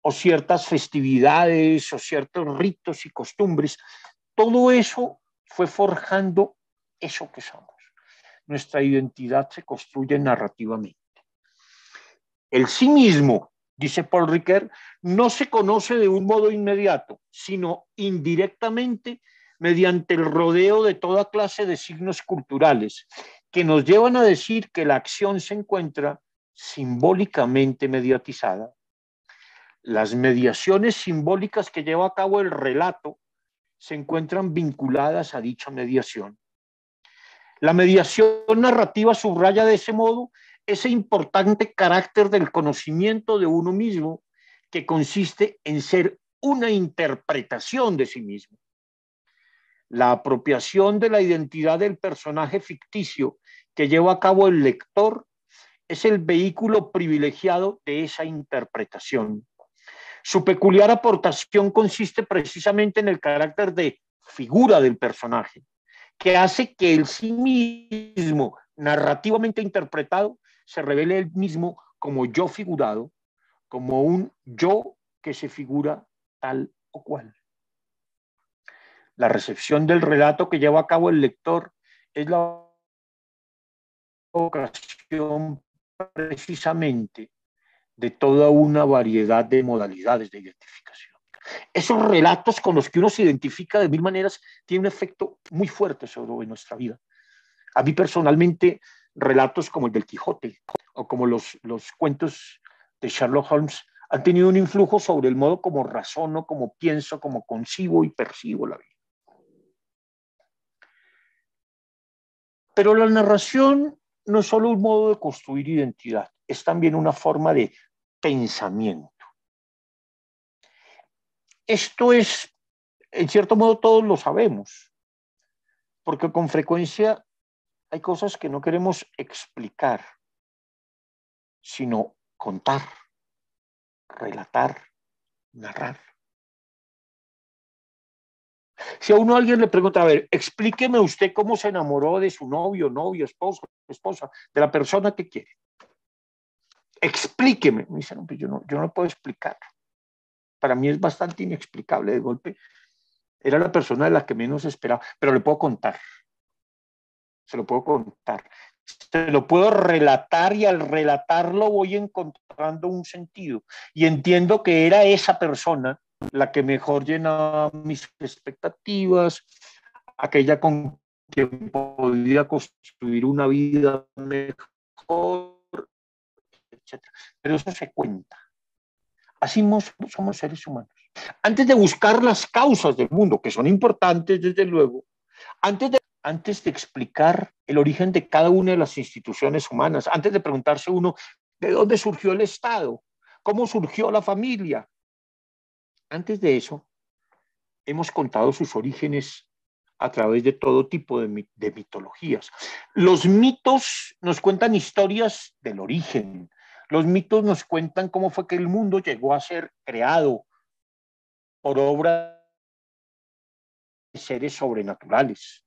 o ciertas festividades, o ciertos ritos y costumbres. Todo eso fue forjando eso que somos. Nuestra identidad se construye narrativamente. El sí mismo, dice Paul Ricoeur, no se conoce de un modo inmediato, sino indirectamente mediante el rodeo de toda clase de signos culturales que nos llevan a decir que la acción se encuentra simbólicamente mediatizada. Las mediaciones simbólicas que lleva a cabo el relato se encuentran vinculadas a dicha mediación. La mediación narrativa subraya de ese modo ese importante carácter del conocimiento de uno mismo que consiste en ser una interpretación de sí mismo. La apropiación de la identidad del personaje ficticio que lleva a cabo el lector es el vehículo privilegiado de esa interpretación. Su peculiar aportación consiste precisamente en el carácter de figura del personaje, que hace que el sí mismo, narrativamente interpretado, se revele él mismo como yo figurado, como un yo que se figura tal o cual. La recepción del relato que lleva a cabo el lector es la ocasión precisamente de toda una variedad de modalidades de identificación. Esos relatos con los que uno se identifica de mil maneras tienen un efecto muy fuerte sobre nuestra vida. A mí personalmente, relatos como el del Quijote o como los cuentos de Sherlock Holmes han tenido un influjo sobre el modo como razono, como pienso, como concibo y percibo la vida. Pero la narración no es solo un modo de construir identidad, es también una forma de pensamiento. Esto es, en cierto modo, todos lo sabemos, porque con frecuencia hay cosas que no queremos explicar, sino contar. relatar, narrar. Si a uno alguien le pregunta, a ver, explíqueme usted cómo se enamoró de su novio, novio, esposo, esposa, de la persona que quiere. Explíqueme. Me dice, no, pues yo no puedo explicar. Para mí es bastante inexplicable de golpe. Era la persona de la que menos esperaba, pero le puedo contar. Se lo puedo contar. Se lo puedo relatar y al relatarlo voy encontrando un sentido. Y entiendo que era esa persona la que mejor llenaba mis expectativas, aquella con quien podía construir una vida mejor, etcétera. Pero eso se cuenta. Así somos seres humanos. Antes de buscar las causas del mundo, que son importantes desde luego, antes de explicar el origen de cada una de las instituciones humanas, antes de preguntarse uno de dónde surgió el Estado, cómo surgió la familia, antes de eso, hemos contado sus orígenes a través de todo tipo de mitologías. Los mitos nos cuentan historias del origen. Los mitos nos cuentan cómo fue que el mundo llegó a ser creado por obra de seres sobrenaturales.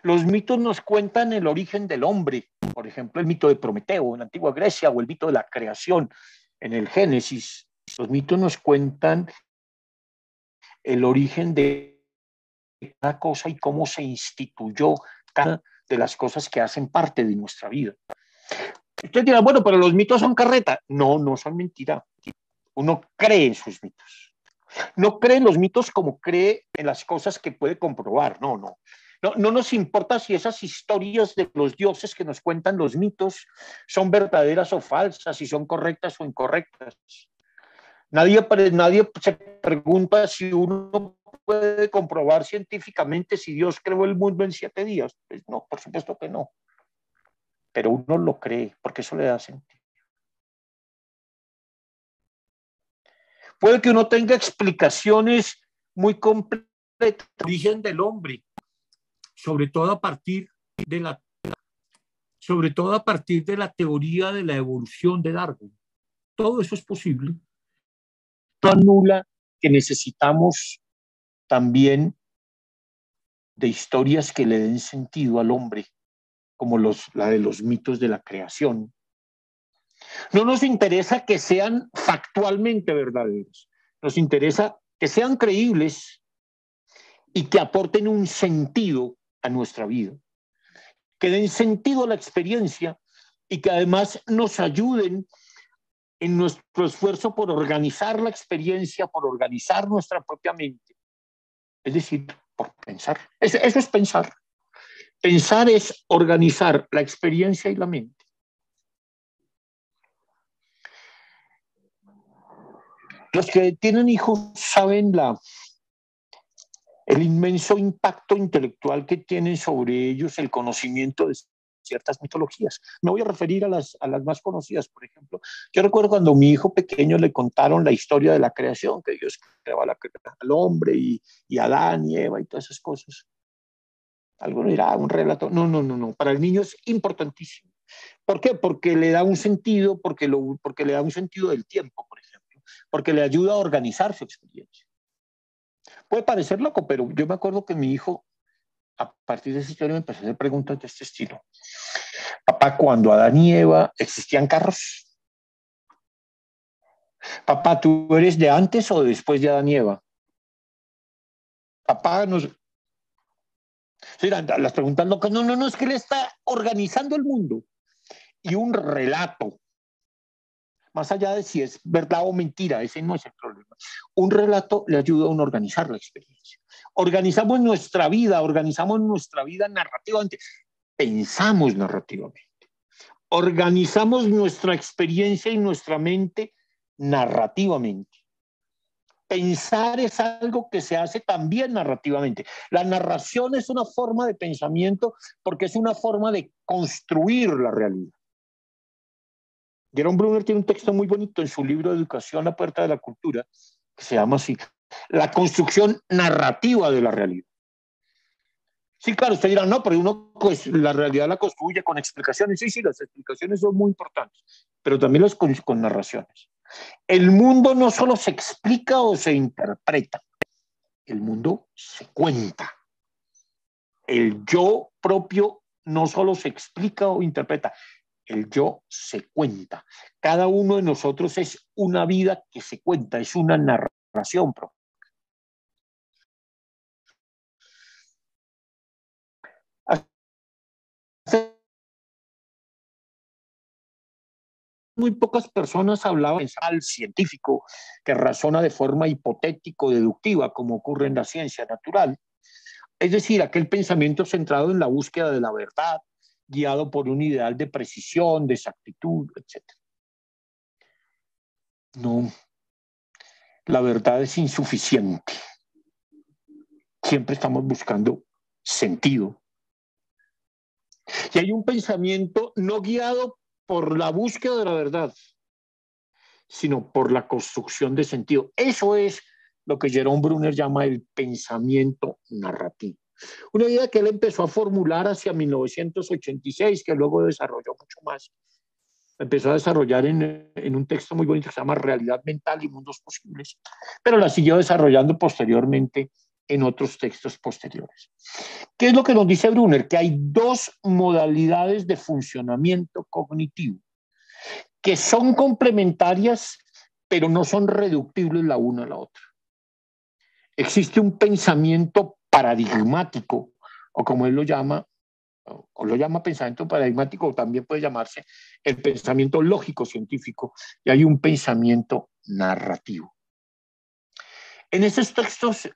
Los mitos nos cuentan el origen del hombre, por ejemplo, el mito de Prometeo en la antigua Grecia o el mito de la creación en el Génesis. Los mitos nos cuentan el origen de cada cosa y cómo se instituyó cada de las cosas que hacen parte de nuestra vida. Usted dirá, bueno, pero los mitos son carreta. No, no son mentira. Uno cree en sus mitos. No cree en los mitos como cree en las cosas que puede comprobar. No, no. No nos importa si esas historias de los dioses que nos cuentan los mitos son verdaderas o falsas, si son correctas o incorrectas. Nadie se pregunta si uno puede comprobar científicamente si Dios creó el mundo en 7 días. Pues no, por supuesto que no. Pero uno lo cree porque eso le da sentido. Puede que uno tenga explicaciones muy completas del origen del hombre, sobre todo a partir de la teoría de la evolución de Darwin. Todo eso es posible. No anula que necesitamos también de historias que le den sentido al hombre, como la de los mitos de la creación. No nos interesa que sean factualmente verdaderos, nos interesa que sean creíbles y que aporten un sentido a nuestra vida, que den sentido a la experiencia y que además nos ayuden en nuestro esfuerzo por organizar la experiencia, por organizar nuestra propia mente. Es decir, por pensar. Eso es pensar. Pensar es organizar la experiencia y la mente. Los que tienen hijos saben el inmenso impacto intelectual que tienen sobre ellos el conocimiento de ciertas mitologías. Me voy a referir a las más conocidas, por ejemplo. Yo recuerdo cuando a mi hijo pequeño le contaron la historia de la creación, que Dios creó al hombre y Adán y Eva y todas esas cosas. Alguno dirá, un relato. No, no, no, no. Para el niño es importantísimo. ¿Por qué? Porque le da un sentido, porque le da un sentido del tiempo, por ejemplo, porque le ayuda a organizar su experiencia. Puede parecer loco, pero yo me acuerdo que mi hijo, a partir de esa historia, me empezó a hacer preguntas de este estilo. Papá, cuando Adán y Eva existían carros. Papá, ¿tú eres de antes o después de Adán y Eva? Papá, nos... Sí, las preguntas locas. No, no, no, es que él está organizando el mundo. Y un relato, más allá de si es verdad o mentira, ese no es el problema. Un relato le ayuda a uno a organizar la experiencia. Organizamos nuestra vida narrativamente, pensamos narrativamente. Organizamos nuestra experiencia y nuestra mente narrativamente. Pensar es algo que se hace también narrativamente. La narración es una forma de pensamiento porque es una forma de construir la realidad. Jerome Bruner tiene un texto muy bonito en su libro de Educación, La Puerta de la Cultura, que se llama así, la construcción narrativa de la realidad. Sí, claro, usted dirá, no, pero uno pues la realidad la construye con explicaciones. Sí, sí, las explicaciones son muy importantes, pero también con narraciones. El mundo no solo se explica o se interpreta, el mundo se cuenta. El yo propio no solo se explica o interpreta, el yo se cuenta. Cada uno de nosotros es una vida que se cuenta, es una narración propia. Muy pocas personas hablaban al científico que razona de forma hipotético-deductiva, como ocurre en la ciencia natural. Es decir, aquel pensamiento centrado en la búsqueda de la verdad, guiado por un ideal de precisión, de exactitud, etc. No, la verdad es insuficiente. Siempre estamos buscando sentido. Y hay un pensamiento no guiado por la búsqueda de la verdad, sino por la construcción de sentido. Eso es lo que Jerome Brunner llama el pensamiento narrativo. Una idea que él empezó a formular hacia 1986, que luego desarrolló mucho más. Empezó a desarrollar en un texto muy bonito que se llama Realidad Mental y Mundos Posibles, pero la siguió desarrollando posteriormente en otros textos posteriores. ¿Qué es lo que nos dice Brunner? Que hay dos modalidades de funcionamiento cognitivo que son complementarias, pero no son reductibles la una a la otra. Existe un pensamiento paradigmático, o como él lo llama, o lo llama pensamiento paradigmático, o también puede llamarse el pensamiento lógico científico, y hay un pensamiento narrativo. En esos textos,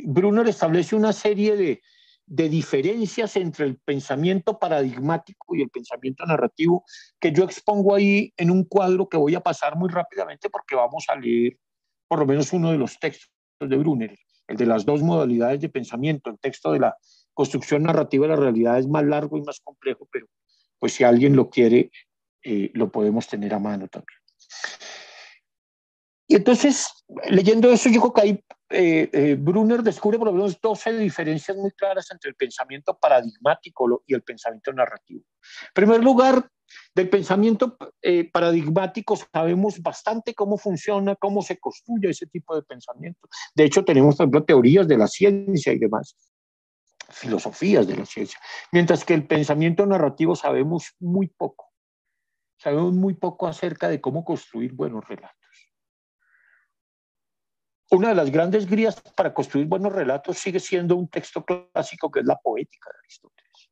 Brunner establece una serie de diferencias entre el pensamiento paradigmático y el pensamiento narrativo, que yo expongo ahí en un cuadro que voy a pasar muy rápidamente porque vamos a leer por lo menos uno de los textos de Brunner, el de las dos modalidades de pensamiento. El texto de la construcción narrativa de la realidad es más largo y más complejo, pero pues si alguien lo quiere, lo podemos tener a mano también. Y entonces, leyendo eso, yo creo que ahí Brunner descubre por lo menos 12 diferencias muy claras entre el pensamiento paradigmático y el pensamiento narrativo. En primer lugar, del pensamiento paradigmático sabemos bastante cómo funciona, cómo se construye ese tipo de pensamiento. De hecho, tenemos, por ejemplo, teorías de la ciencia y demás, filosofías de la ciencia. Mientras que el pensamiento narrativo sabemos muy poco. Sabemos muy poco acerca de cómo construir buenos relatos. Una de las grandes guías para construir buenos relatos sigue siendo un texto clásico que es la poética de Aristóteles.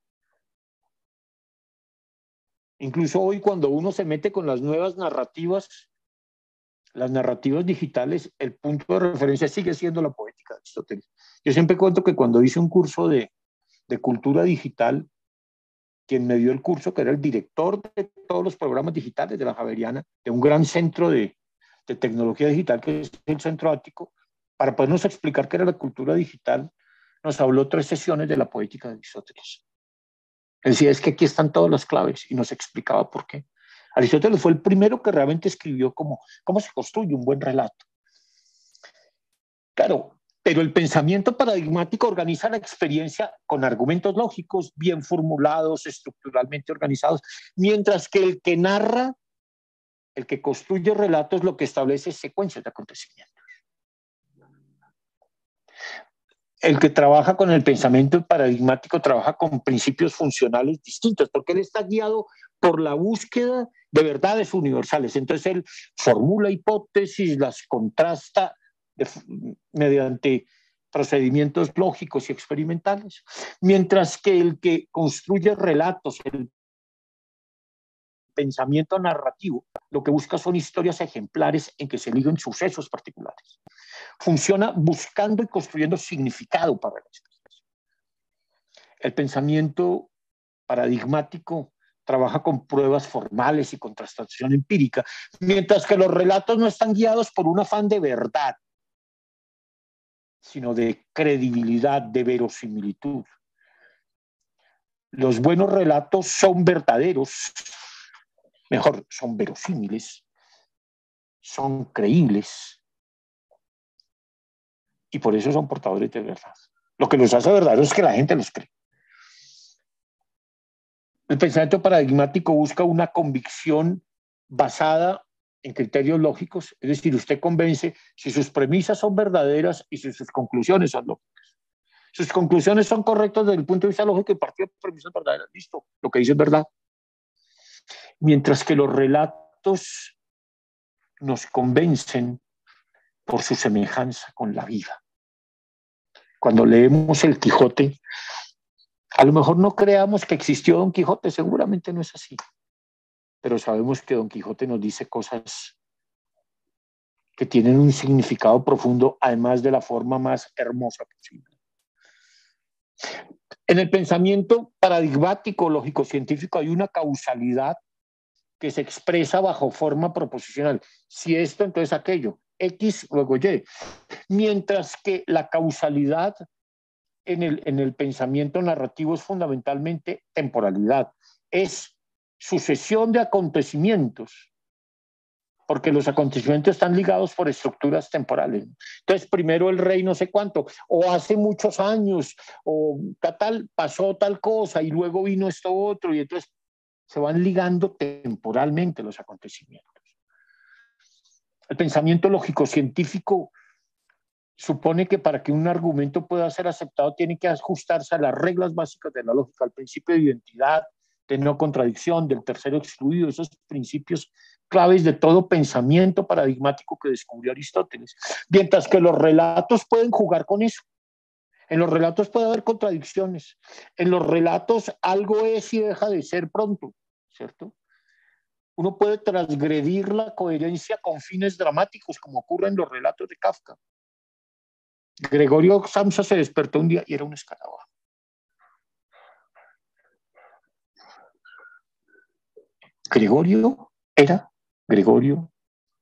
Incluso hoy cuando uno se mete con las nuevas narrativas, las narrativas digitales, el punto de referencia sigue siendo la poética de Aristóteles. Yo siempre cuento que cuando hice un curso de cultura digital, quien me dio el curso, que era el director de todos los programas digitales de la Javeriana, de un gran centro de tecnología digital que es el Centro Ático, para podernos explicar qué era la cultura digital, nos habló 3 sesiones de la poética de Aristóteles. Él decía, es que aquí están todas las claves y nos explicaba por qué. Aristóteles fue el primero que realmente escribió cómo se construye un buen relato. Claro, pero el pensamiento paradigmático organiza la experiencia con argumentos lógicos, bien formulados, estructuralmente organizados, mientras que el que narra, el que construye relatos, lo que establece secuencias de acontecimientos. El que trabaja con el pensamiento paradigmático trabaja con principios funcionales distintos, porque él está guiado por la búsqueda de verdades universales. Entonces él formula hipótesis, las contrasta mediante procedimientos lógicos y experimentales, mientras que el que construye relatos, el pensamiento narrativo, lo que busca son historias ejemplares en que se liguen sucesos particulares. Funciona buscando y construyendo significado para la experiencia. El pensamiento paradigmático trabaja con pruebas formales y contrastación empírica, mientras que los relatos no están guiados por un afán de verdad, sino de credibilidad, de verosimilitud. Los buenos relatos son verdaderos, mejor, son verosímiles, son creíbles y por eso son portadores de verdad. Lo que los hace verdaderos es que la gente los cree. El pensamiento paradigmático busca una convicción basada en criterios lógicos, es decir, usted convence si sus premisas son verdaderas y si sus conclusiones son lógicas. Sus conclusiones son correctas desde el punto de vista lógico y partido de premisas verdaderas, listo, lo que dice es verdad. Mientras que los relatos nos convencen por su semejanza con la vida. Cuando leemos el Quijote, a lo mejor no creamos que existió Don Quijote, seguramente no es así, pero sabemos que Don Quijote nos dice cosas que tienen un significado profundo, además de la forma más hermosa posible. En el pensamiento paradigmático, lógico-científico, hay una causalidad que se expresa bajo forma proposicional. Si esto, entonces aquello. X, luego Y. Mientras que la causalidad en el pensamiento narrativo es fundamentalmente temporalidad. Es sucesión de acontecimientos, porque los acontecimientos están ligados por estructuras temporales. Entonces, primero el rey no sé cuánto, o hace muchos años, o tal, pasó tal cosa, y luego vino esto otro, y entonces se van ligando temporalmente los acontecimientos. El pensamiento lógico-científico supone que para que un argumento pueda ser aceptado tiene que ajustarse a las reglas básicas de la lógica, al principio de identidad, de no contradicción, del tercero excluido, esos principios claves de todo pensamiento paradigmático que descubrió Aristóteles. Mientras que los relatos pueden jugar con eso. En los relatos puede haber contradicciones. En los relatos algo es y deja de ser pronto, ¿cierto? Uno puede transgredir la coherencia con fines dramáticos, como ocurre en los relatos de Kafka. Gregorio Samsa se despertó un día y era un escarabajo. Gregorio era Gregorio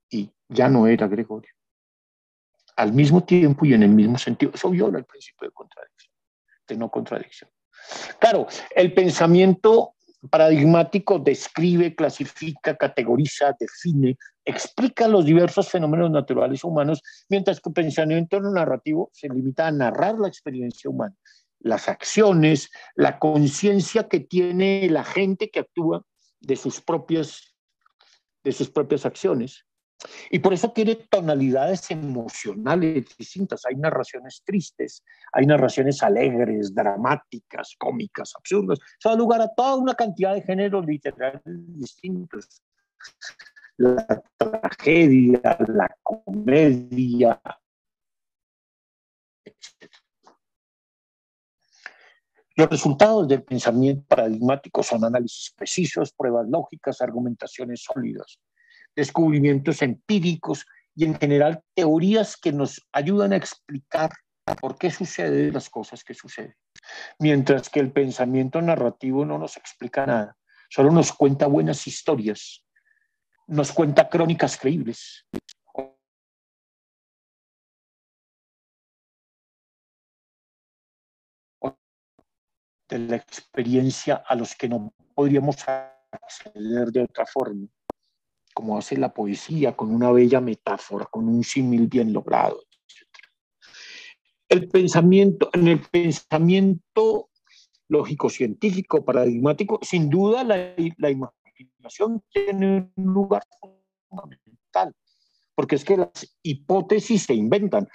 y ya no era Gregorio. Al mismo tiempo y en el mismo sentido. Eso viola el principio de contradicción, de no contradicción. Claro, el pensamiento paradigmático describe, clasifica, categoriza, define, explica los diversos fenómenos naturales humanos, mientras que el pensamiento narrativo se limita a narrar la experiencia humana, las acciones, la conciencia que tiene la gente que actúa de sus propias acciones. Y por eso tiene tonalidades emocionales distintas. Hay narraciones tristes, hay narraciones alegres, dramáticas, cómicas, absurdas. Eso da lugar a toda una cantidad de géneros literarios distintos. La tragedia, la comedia, etc. Los resultados del pensamiento paradigmático son análisis precisos, pruebas lógicas, argumentaciones sólidas, descubrimientos empíricos y en general teorías que nos ayudan a explicar por qué suceden las cosas que suceden. Mientras que el pensamiento narrativo no nos explica nada, solo nos cuenta buenas historias, nos cuenta crónicas creíbles. De la experiencia a los que no podríamos acceder de otra forma, como hace la poesía, con una bella metáfora, con un símil bien logrado, etc. En el pensamiento lógico-científico, paradigmático, sin duda la imaginación tiene un lugar fundamental, porque es que las hipótesis se inventan,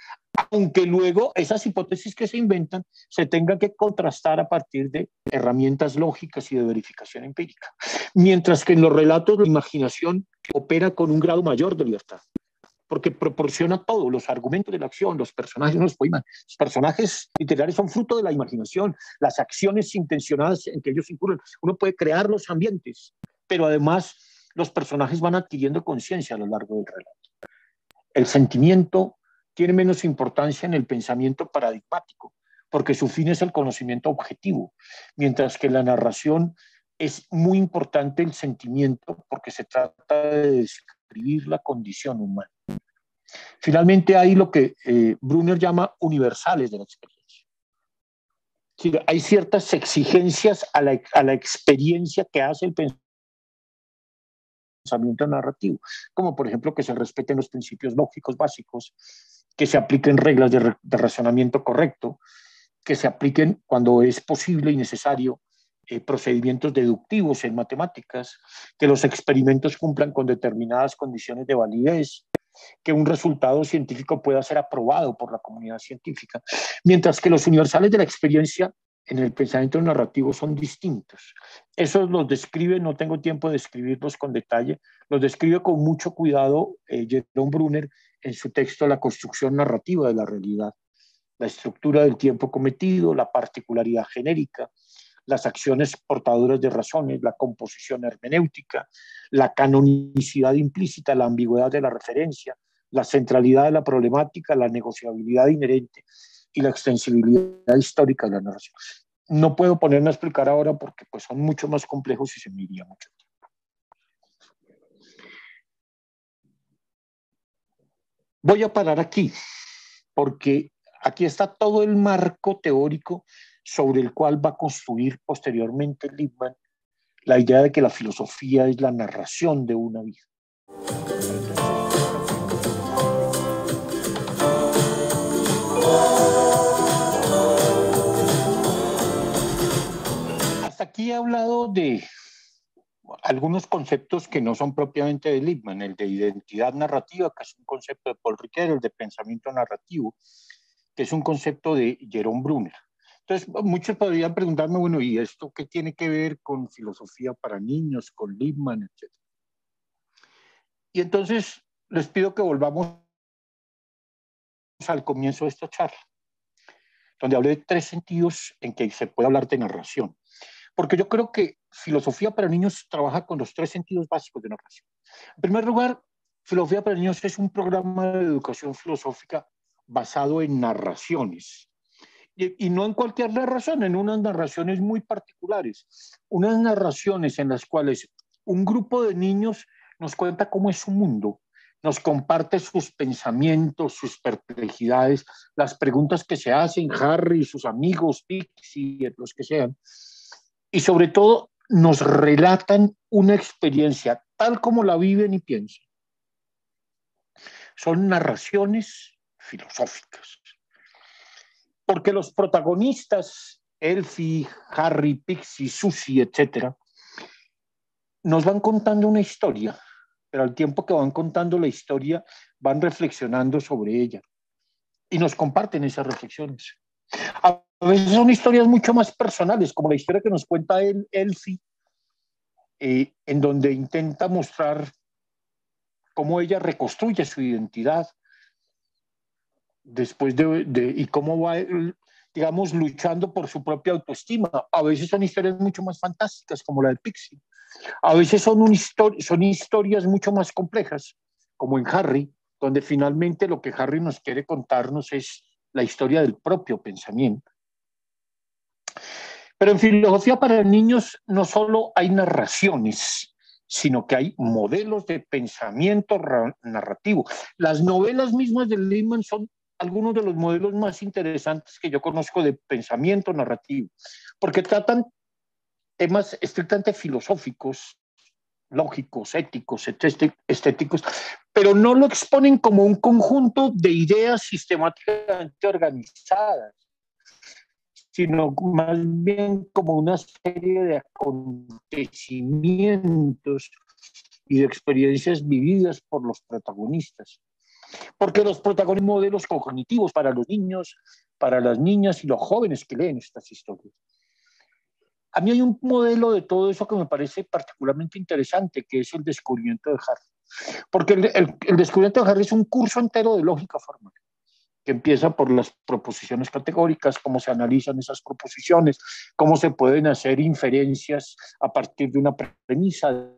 aunque luego esas hipótesis que se inventan se tengan que contrastar a partir de herramientas lógicas y de verificación empírica. Mientras que en los relatos la imaginación opera con un grado mayor de libertad, porque proporciona todo, los argumentos de la acción, los personajes, los personajes literarios son fruto de la imaginación, las acciones intencionadas en que ellos incurren. Uno puede crear los ambientes, pero además los personajes van adquiriendo conciencia a lo largo del relato. El sentimiento tiene menos importancia en el pensamiento paradigmático, porque su fin es el conocimiento objetivo, mientras que en la narración es muy importante el sentimiento, porque se trata de describir la condición humana. Finalmente hay lo que Brunner llama universales de la experiencia. Sí, hay ciertas exigencias a la experiencia que hace el pensamiento narrativo, como por ejemplo que se respeten los principios lógicos básicos, que se apliquen reglas de razonamiento correcto, que se apliquen cuando es posible y necesario procedimientos deductivos en matemáticas, que los experimentos cumplan con determinadas condiciones de validez, que un resultado científico pueda ser aprobado por la comunidad científica, mientras que los universales de la experiencia en el pensamiento narrativo son distintos. Esos los describe, no tengo tiempo de describirlos con detalle, los describe con mucho cuidado Jerome Brunner en su texto La construcción narrativa de la realidad, la estructura del tiempo cometido, la particularidad genérica, las acciones portadoras de razones, la composición hermenéutica, la canonicidad implícita, la ambigüedad de la referencia, la centralidad de la problemática, la negociabilidad inherente y la extensibilidad histórica de la narración. No puedo ponerme a explicar ahora porque pues, son mucho más complejos y se me iría mucho tiempo. Voy a parar aquí porque aquí está todo el marco teórico sobre el cual va a construir posteriormente Lippmann la idea de que la filosofía es la narración de una vida. Hasta aquí he hablado de algunos conceptos que no son propiamente de Lippmann, el de identidad narrativa, que es un concepto de Paul Ricoeur, el de pensamiento narrativo, que es un concepto de Jerome Brunner. Entonces, muchos podrían preguntarme, bueno, ¿y esto qué tiene que ver con filosofía para niños, con Lippmann, etcétera? Y entonces les pido que volvamos al comienzo de esta charla, donde hablé de 3 sentidos en que se puede hablar de narración. Porque yo creo que filosofía para niños trabaja con los 3 sentidos básicos de narración. En primer lugar, filosofía para niños es un programa de educación filosófica basado en narraciones. Y no en cualquier narración, en unas narraciones muy particulares. Unas narraciones en las cuales un grupo de niños nos cuenta cómo es su mundo, nos comparte sus pensamientos, sus perplejidades, las preguntas que se hacen, Harry, sus amigos, Pixie, los que sean, y sobre todo nos relatan una experiencia tal como la viven y piensan. Son narraciones filosóficas. Porque los protagonistas, Elfie, Harry, Pixie, Susie, etcétera, nos van contando una historia, pero al tiempo que van contando la historia, van reflexionando sobre ella y nos comparten esas reflexiones. A veces son historias mucho más personales, como la historia que nos cuenta Elfie, en donde intenta mostrar cómo ella reconstruye su identidad después y cómo va, digamos, luchando por su propia autoestima. A veces son historias mucho más fantásticas, como la de Pixie. A veces son historias mucho más complejas, como en Harry, donde finalmente lo que Harry nos quiere contarnos es la historia del propio pensamiento. Pero en filosofía para niños no solo hay narraciones, sino que hay modelos de pensamiento narrativo. Las novelas mismas de Lippmann son algunos de los modelos más interesantes que yo conozco de pensamiento narrativo, porque tratan temas estrictamente filosóficos, lógicos, éticos, estéticos, pero no lo exponen como un conjunto de ideas sistemáticamente organizadas, sino más bien como una serie de acontecimientos y de experiencias vividas por los protagonistas. Porque los protagonistas son modelos cognitivos para los niños, para las niñas y los jóvenes que leen estas historias. A mí hay un modelo de todo eso que me parece particularmente interesante, que es el descubrimiento de Harry. Porque el descubrimiento de Harry es un curso entero de lógica formal, que empieza por las proposiciones categóricas, cómo se analizan esas proposiciones, cómo se pueden hacer inferencias a partir de una premisa, de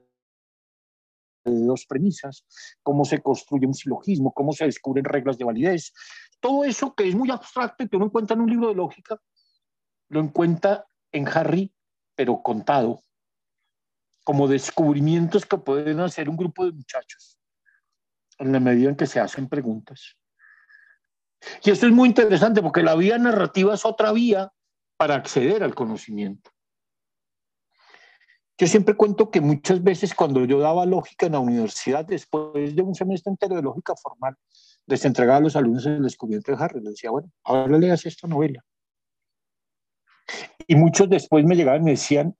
2 premisas, cómo se construye un silogismo, cómo se descubren reglas de validez. Todo eso que es muy abstracto y que uno encuentra en un libro de lógica, lo encuentra en Harry, pero contado, como descubrimientos que pueden hacer un grupo de muchachos en la medida en que se hacen preguntas. Y esto es muy interesante porque la vía narrativa es otra vía para acceder al conocimiento. Yo siempre cuento que muchas veces cuando yo daba lógica en la universidad, después de un semestre entero de lógica formal, les entregaba a los alumnos el descubrimiento de Harry. Les decía, bueno, ahora leas esta novela. Y muchos después me llegaban y me decían,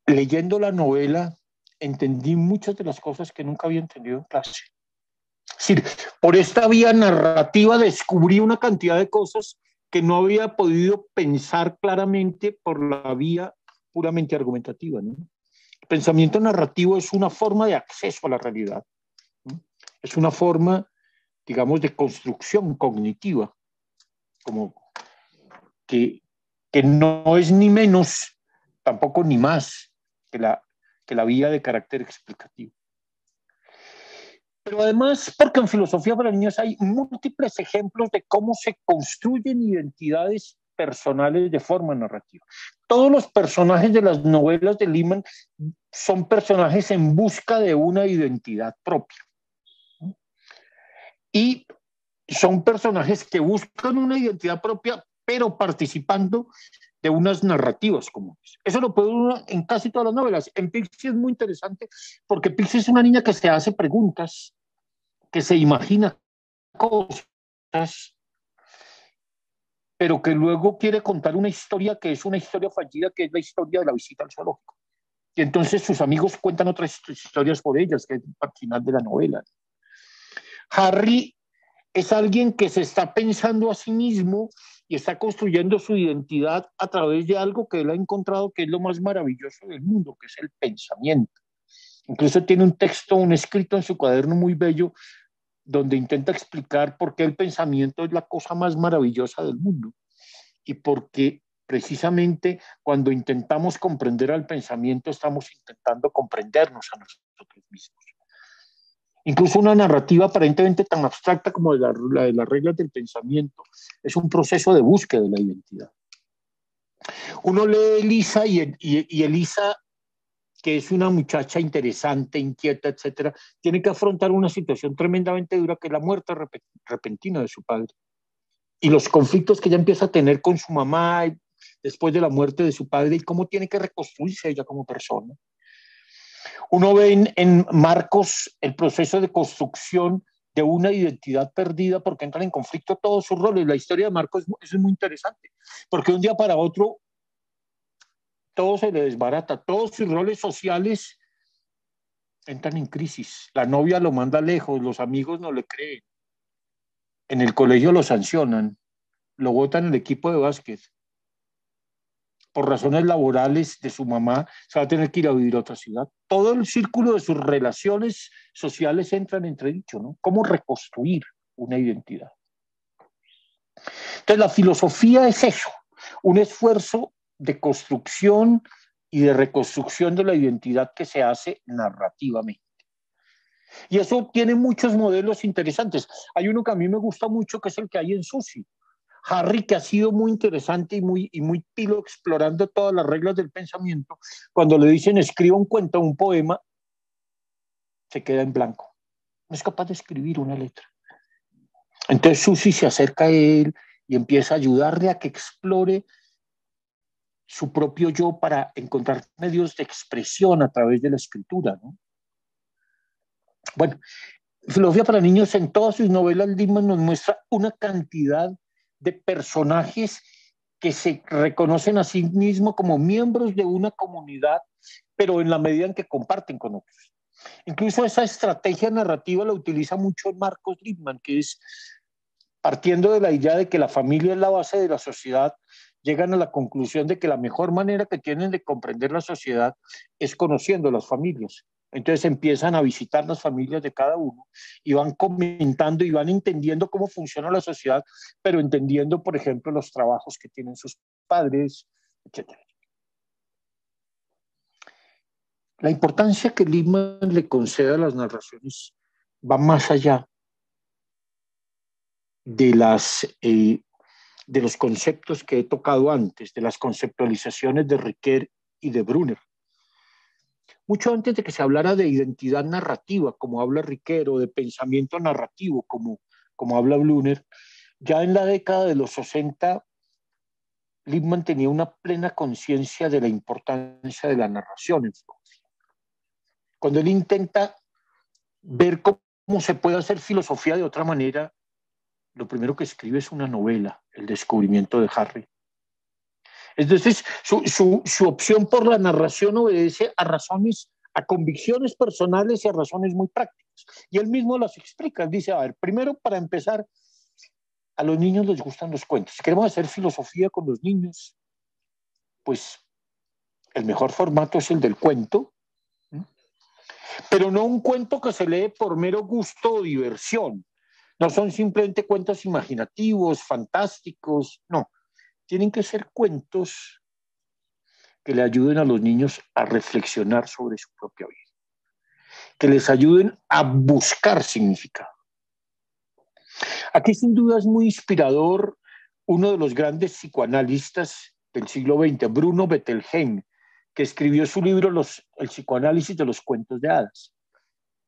leyendo la novela, entendí muchas de las cosas que nunca había entendido en clase. Es decir, por esta vía narrativa descubrí una cantidad de cosas que no había podido pensar claramente por la vía puramente argumentativa, ¿no? El pensamiento narrativo es una forma de acceso a la realidad, ¿no? Es una forma, digamos, de construcción cognitiva, como que, que no es ni menos, tampoco ni más que la vía de carácter explicativo. Pero además, porque en filosofía para niños hay múltiples ejemplos de cómo se construyen identidades personales de forma narrativa. Todos los personajes de las novelas de Lehmann son personajes en busca de una identidad propia. Y son personajes que buscan una identidad propia, pero participando de unas narrativas comunes. Eso lo puede uno en casi todas las novelas. En Pixie es muy interesante porque Pixie es una niña que se hace preguntas, que se imagina cosas, pero que luego quiere contar una historia que es una historia fallida, que es la historia de la visita al zoológico. Y entonces sus amigos cuentan otras historias por ellas, que es al final de la novela. Harry es alguien que se está pensando a sí mismo y está construyendo su identidad a través de algo que él ha encontrado que es lo más maravilloso del mundo, que es el pensamiento. Incluso tiene un texto, un escrito en su cuaderno muy bello, donde intenta explicar por qué el pensamiento es la cosa más maravillosa del mundo y porque precisamente cuando intentamos comprender al pensamiento estamos intentando comprendernos a nosotros mismos. Incluso una narrativa aparentemente tan abstracta como la de las reglas del pensamiento es un proceso de búsqueda de la identidad. Uno lee Elisa y Elisa, que es una muchacha interesante, inquieta, etcétera, tiene que afrontar una situación tremendamente dura que es la muerte repentina de su padre y los conflictos que ella empieza a tener con su mamá después de la muerte de su padre y cómo tiene que reconstruirse ella como persona. Uno ve en Marcos el proceso de construcción de una identidad perdida porque entran en conflicto todos sus roles. La historia de Marcos es muy interesante, porque de un día para otro todo se le desbarata, todos sus roles sociales entran en crisis. La novia lo manda lejos, los amigos no le creen, en el colegio lo sancionan, lo botan en el equipo de básquet. Por razones laborales de su mamá, se va a tener que ir a vivir a otra ciudad. Todo el círculo de sus relaciones sociales entra en entredicho, ¿no? ¿Cómo reconstruir una identidad? Entonces, la filosofía es eso, un esfuerzo de construcción y de reconstrucción de la identidad que se hace narrativamente. Y eso tiene muchos modelos interesantes. Hay uno que a mí me gusta mucho, que es el que hay en Susi. Harry, que ha sido muy interesante y muy pilo explorando todas las reglas del pensamiento, cuando le dicen escriba un cuento, un poema, se queda en blanco. No es capaz de escribir una letra. Entonces Susi se acerca a él y empieza a ayudarle a que explore su propio yo para encontrar medios de expresión a través de la escritura, ¿no? Bueno, Filosofía para niños en todas sus novelas, Lima nos muestra una cantidad de personajes que se reconocen a sí mismos como miembros de una comunidad, pero en la medida en que comparten con otros. Incluso esa estrategia narrativa la utiliza mucho Marcos Lippmann, que es partiendo de la idea de que la familia es la base de la sociedad, llegan a la conclusión de que la mejor manera que tienen de comprender la sociedad es conociendo las familias. Entonces empiezan a visitar las familias de cada uno y van comentando y van entendiendo cómo funciona la sociedad, pero entendiendo, por ejemplo, los trabajos que tienen sus padres, etc. La importancia que Lima le concede a las narraciones va más allá de de los conceptos que he tocado antes, de las conceptualizaciones de Riquet y de Brunner. Mucho antes de que se hablara de identidad narrativa, como habla Riquet, o de pensamiento narrativo, como habla Brunner, ya en la década de los 60, Lippmann tenía una plena conciencia de la importancia de la narración en filosofía. Cuando él intenta ver cómo se puede hacer filosofía de otra manera, lo primero que escribe es una novela, El descubrimiento de Harry. Entonces, su opción por la narración obedece a razones, a convicciones personales y a razones muy prácticas. Y él mismo las explica. Él dice, a ver, primero, para empezar, a los niños les gustan los cuentos. Si queremos hacer filosofía con los niños, pues el mejor formato es el del cuento, pero no un cuento que se lee por mero gusto o diversión. No son simplemente cuentos imaginativos, fantásticos, no. Tienen que ser cuentos que le ayuden a los niños a reflexionar sobre su propia vida, que les ayuden a buscar significado. Aquí sin duda es muy inspirador uno de los grandes psicoanalistas del siglo XX, Bruno Bettelheim, que escribió su libro El psicoanálisis de los cuentos de hadas.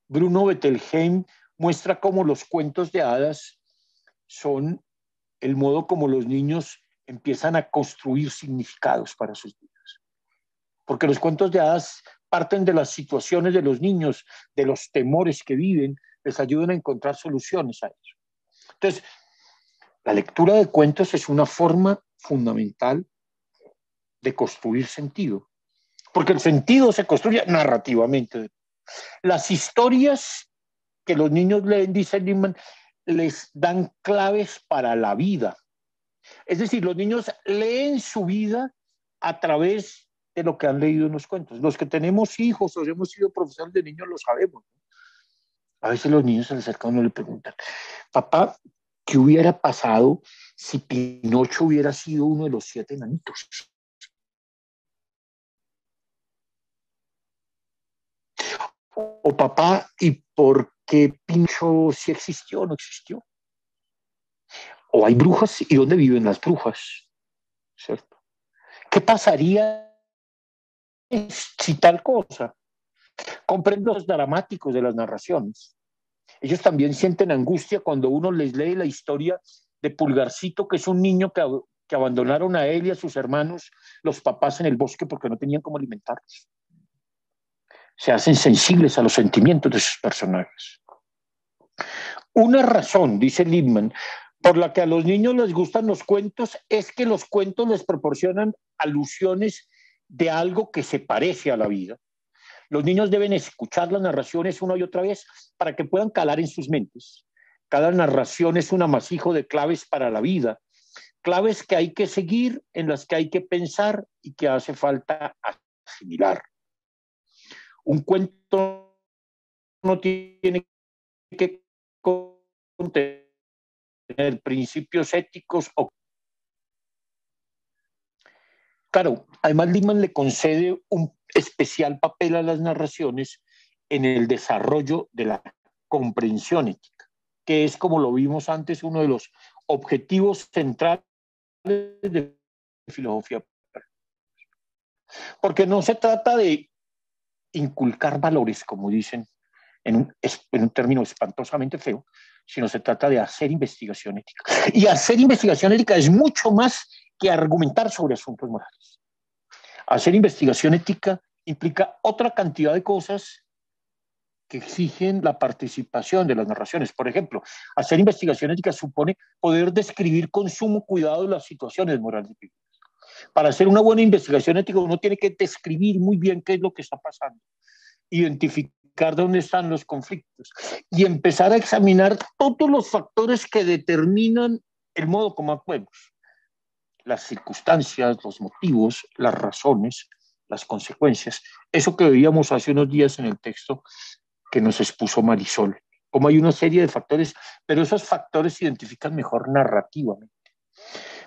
Bruno Bettelheim muestra cómo los cuentos de hadas son el modo como los niños empiezan a construir significados para sus vidas. Porque los cuentos de hadas parten de las situaciones de los niños, de los temores que viven, les ayudan a encontrar soluciones a ellos. Entonces, la lectura de cuentos es una forma fundamental de construir sentido, porque el sentido se construye narrativamente. Las historias que los niños leen, dice Lippmann, les dan claves para la vida. Es decir, los niños leen su vida a través de lo que han leído en los cuentos. Los que tenemos hijos o hemos sido profesores de niños lo sabemos, ¿no? A veces los niños se les acercan y uno le preguntan, papá, ¿qué hubiera pasado si Pinocho hubiera sido uno de los 7 enanitos? O papá, ¿y por qué Pinocho sí existió o no existió? O hay brujas, ¿y dónde viven las brujas? ¿Cierto? ¿Qué pasaría si tal cosa? Comprendo los dramáticos de las narraciones. Ellos también sienten angustia cuando uno les lee la historia de Pulgarcito, que es un niño que abandonaron a él y a sus hermanos los papás en el bosque porque no tenían cómo alimentarlos. Se hacen sensibles a los sentimientos de sus personajes. Una razón, dice Lippmann, por la que a los niños les gustan los cuentos es que los cuentos les proporcionan alusiones de algo que se parece a la vida. Los niños deben escuchar las narraciones una y otra vez para que puedan calar en sus mentes. Cada narración es un amasijo de claves para la vida, claves que hay que seguir, en las que hay que pensar y que hace falta asimilar. Un cuento no tiene que contener principios éticos o... Claro, además Lippmann le concede un especial papel a las narraciones en el desarrollo de la comprensión ética, que es, como lo vimos antes, uno de los objetivos centrales de filosofía. Porque no se trata de inculcar valores, como dicen en un término espantosamente feo, sino se trata de hacer investigación ética. Y hacer investigación ética es mucho más que argumentar sobre asuntos morales. Hacer investigación ética implica otra cantidad de cosas que exigen la participación de las narraciones. Por ejemplo, hacer investigación ética supone poder describir con sumo cuidado las situaciones morales. Para hacer una buena investigación ética uno tiene que describir muy bien qué es lo que está pasando, identificar dónde están los conflictos y empezar a examinar todos los factores que determinan el modo como actuemos. Las circunstancias, los motivos, las razones, las consecuencias. Eso que veíamos hace unos días en el texto que nos expuso Marisol. Como hay una serie de factores, pero esos factores se identifican mejor narrativamente.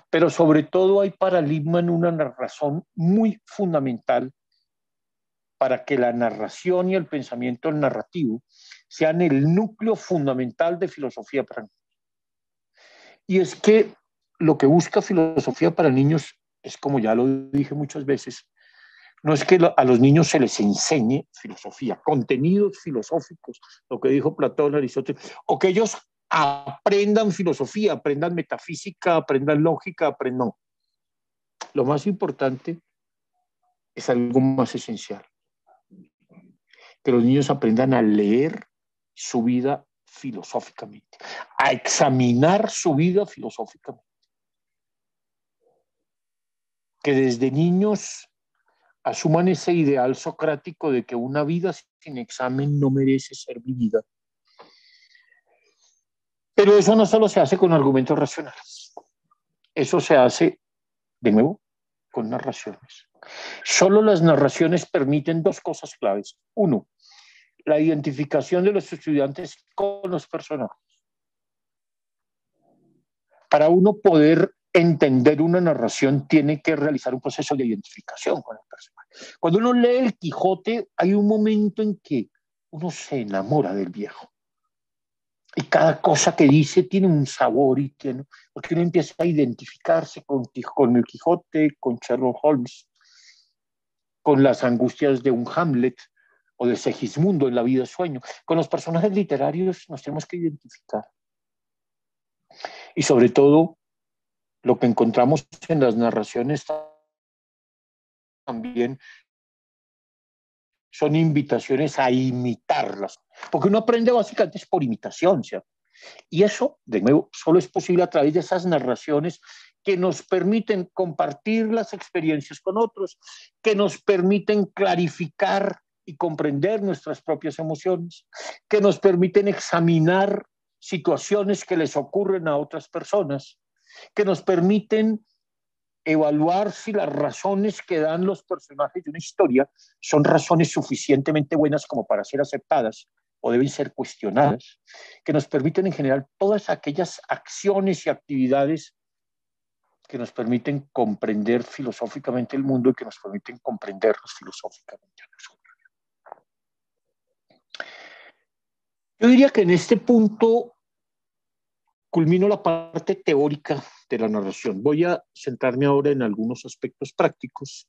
Pero sobre todo hay para Lippmann una razón muy fundamental para que la narración y el pensamiento narrativo sean el núcleo fundamental de filosofía para niños. Y es que lo que busca filosofía para niños es, como ya lo dije muchas veces, no es que a los niños se les enseñe filosofía, contenidos filosóficos, lo que dijo Platón, Aristóteles, o que ellos aprendan filosofía, aprendan metafísica, aprendan lógica, aprendan. Lo más importante es algo más esencial, que los niños aprendan a leer su vida filosóficamente, a examinar su vida filosóficamente. que desde niños asuman ese ideal socrático de que una vida sin examen no merece ser vivida. Pero eso no solo se hace con argumentos racionales, eso se hace, de nuevo, con narraciones. Solo las narraciones permiten dos cosas claves. Uno, la identificación de los estudiantes con los personajes. Para uno poder entender una narración, tiene que realizar un proceso de identificación con el personaje. Cuando uno lee el Quijote, hay un momento en que uno se enamora del viejo. Y cada cosa que dice tiene un sabor, porque uno empieza a identificarse con el Quijote, con Sherlock Holmes, con las angustias de un Hamlet o de Segismundo en La vida sueño. Con los personajes literarios nos tenemos que identificar. Y sobre todo, lo que encontramos en las narraciones también son invitaciones a imitarlas, porque uno aprende básicamente por imitación, ¿cierto? Y eso, de nuevo, solo es posible a través de esas narraciones que nos permiten compartir las experiencias con otros, que nos permiten clarificar y comprender nuestras propias emociones, que nos permiten examinar situaciones que les ocurren a otras personas, que nos permiten evaluar si las razones que dan los personajes de una historia son razones suficientemente buenas como para ser aceptadas o deben ser cuestionadas, que nos permiten en general todas aquellas acciones y actividades que nos permiten comprender filosóficamente el mundo y que nos permiten comprendernos filosóficamente a nosotros. Yo diría que en este punto culmino la parte teórica de la narración. Voy a centrarme ahora en algunos aspectos prácticos,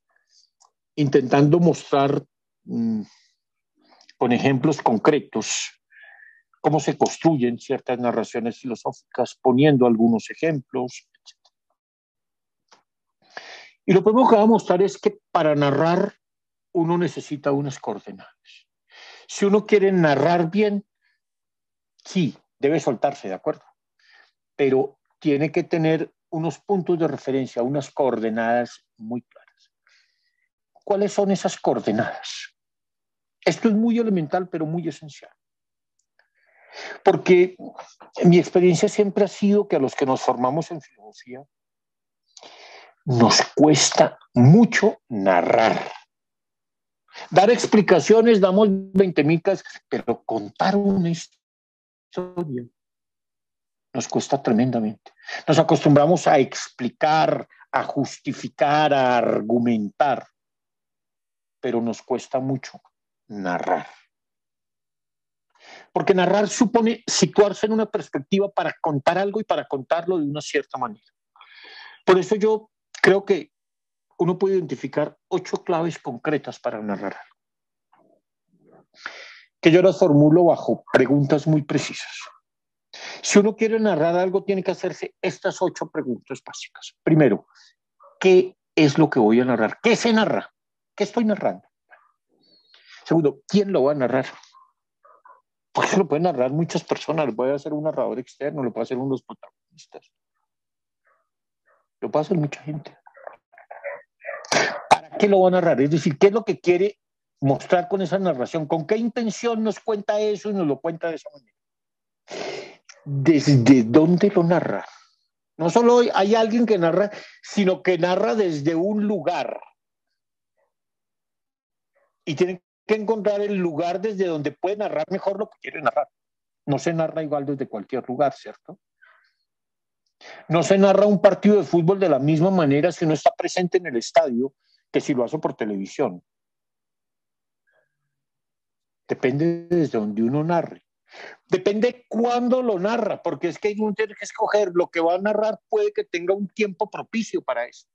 intentando mostrar con ejemplos concretos cómo se construyen ciertas narraciones filosóficas, poniendo algunos ejemplos, etc. Y lo primero que voy a mostrar es que para narrar uno necesita unas coordenadas. Si uno quiere narrar bien, sí, debe soltarse, ¿de acuerdo? Pero tiene que tener unos puntos de referencia, unas coordenadas muy claras. ¿Cuáles son esas coordenadas? Esto es muy elemental, pero muy esencial. Porque mi experiencia siempre ha sido que a los que nos formamos en filosofía nos cuesta mucho narrar. Dar explicaciones, damos 20.000 casos, pero contar una historia nos cuesta tremendamente. Nos acostumbramos a explicar, a justificar, a argumentar, pero nos cuesta mucho narrar. Porque narrar supone situarse en una perspectiva para contar algo y para contarlo de una cierta manera. Por eso yo creo que uno puede identificar 8 claves concretas para narrar algo, que yo las formulo bajo preguntas muy precisas. Si uno quiere narrar algo, tiene que hacerse estas 8 preguntas básicas. Primero, ¿qué es lo que voy a narrar? ¿Qué se narra? ¿Qué estoy narrando? Segundo, ¿quién lo va a narrar? Porque lo pueden narrar muchas personas, lo puede hacer un narrador externo, lo puede hacer uno de los protagonistas, lo puede hacer mucha gente. ¿Para qué lo va a narrar? Es decir, ¿qué es lo que quiere mostrar con esa narración? ¿Con qué intención nos cuenta eso y nos lo cuenta de esa manera? ¿Desde dónde lo narra? No solo hay alguien que narra, sino que narra desde un lugar. Y tiene que encontrar el lugar desde donde puede narrar mejor lo que quiere narrar. No se narra igual desde cualquier lugar, ¿cierto? No se narra un partido de fútbol de la misma manera si uno está presente en el estadio que si lo hace por televisión. Depende desde donde uno narre. Depende cuándo lo narra, porque es que uno tiene que escoger lo que va a narrar, puede que tenga un tiempo propicio para eso.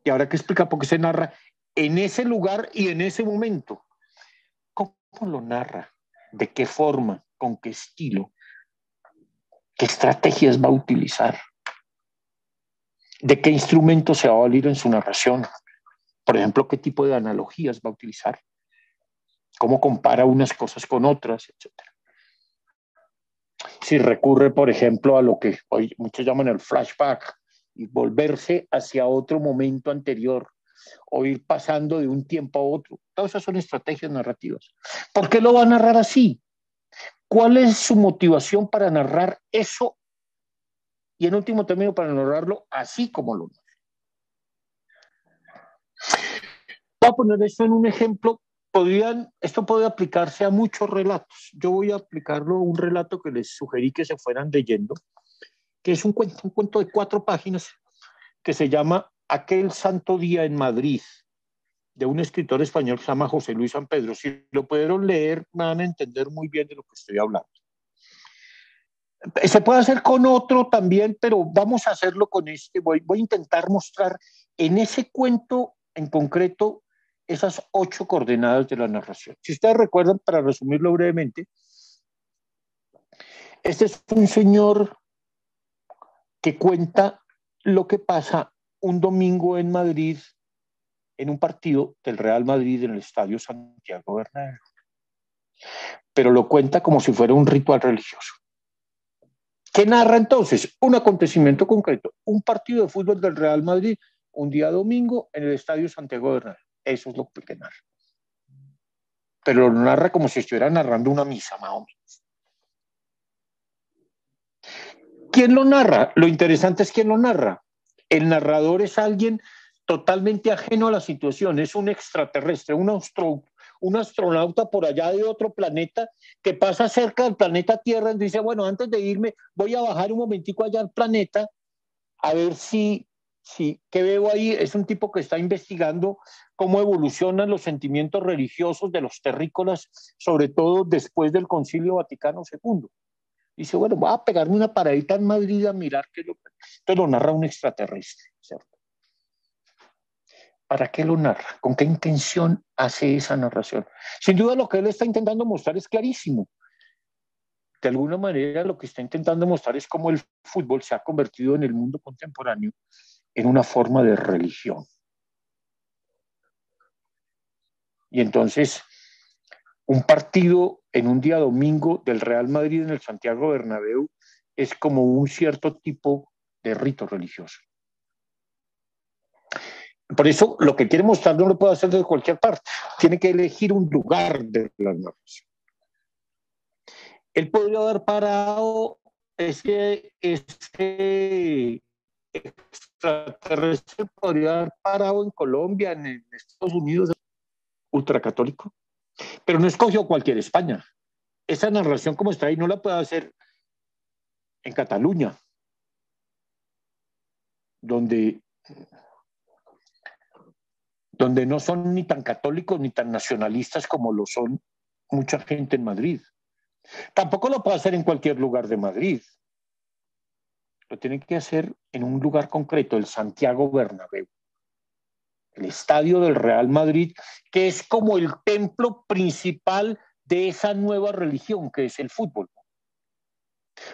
Y habrá que explicar por qué se narra en ese lugar y en ese momento. ¿Cómo lo narra? ¿De qué forma? ¿Con qué estilo? ¿Qué estrategias va a utilizar? ¿De qué instrumento se va a valer en su narración? Por ejemplo, ¿qué tipo de analogías va a utilizar? ¿Cómo compara unas cosas con otras, etcétera? Si recurre, por ejemplo, a lo que hoy muchos llaman el flashback, y volverse hacia otro momento anterior o ir pasando de un tiempo a otro. Todas esas son estrategias narrativas. ¿Por qué lo va a narrar así? ¿Cuál es su motivación para narrar eso? Y en último término, para narrarlo así como lo narra. Voy a poner esto en un ejemplo. Esto puede aplicarse a muchos relatos. Yo voy a aplicarlo a un relato que les sugerí que se fueran leyendo, que es un cuento de 4 páginas que se llama Aquel santo día en Madrid, de un escritor español que se llama José Luis San Pedro. Si lo pudieron leer, van a entender muy bien de lo que estoy hablando. Se puede hacer con otro también, pero vamos a hacerlo con este. Voy a intentar mostrar en ese cuento en concreto esas 8 coordenadas de la narración. Si ustedes recuerdan, para resumirlo brevemente, este es un señor que cuenta lo que pasa un domingo en Madrid en un partido del Real Madrid en el Estadio Santiago Bernabéu. Pero lo cuenta como si fuera un ritual religioso. ¿Qué narra entonces? Un acontecimiento concreto, un partido de fútbol del Real Madrid, un día domingo en el Estadio Santiago Bernabéu. Eso es lo que narra. Pero lo narra como si estuviera narrando una misa, más o menos. ¿Quién lo narra? Lo interesante es quién lo narra. El narrador es alguien totalmente ajeno a la situación, es un extraterrestre, un astronauta por allá de otro planeta que pasa cerca del planeta Tierra y dice, bueno, antes de irme voy a bajar un momentico allá al planeta a ver ¿qué veo ahí? Es un tipo que está investigando cómo evolucionan los sentimientos religiosos de los terrícolas, sobre todo después del Concilio Vaticano II. Dice, bueno, voy a pegarme una paradita en Madrid a mirar qué es lo que... Entonces lo narra un extraterrestre, ¿cierto? ¿Para qué lo narra? ¿Con qué intención hace esa narración? Sin duda lo que él está intentando mostrar es clarísimo. De alguna manera lo que está intentando mostrar es cómo el fútbol se ha convertido en el mundo contemporáneo en una forma de religión. Y entonces, un partido en un día domingo del Real Madrid en el Santiago Bernabéu es como un cierto tipo de rito religioso. Por eso, lo que quiere mostrar no lo puede hacer desde cualquier parte. Tiene que elegir un lugar de la narración. Él podría haber parado ese extraterrestre, podría haber parado en Colombia, en Estados Unidos, ultracatólico, pero no escogió cualquier España. Esa narración como está ahí no la puede hacer en Cataluña, donde no son ni tan católicos ni tan nacionalistas como lo son mucha gente en Madrid. Tampoco lo puede hacer en cualquier lugar de Madrid. Lo tiene que hacer en un lugar concreto, el Santiago Bernabéu, el estadio del Real Madrid, que es como el templo principal de esa nueva religión que es el fútbol.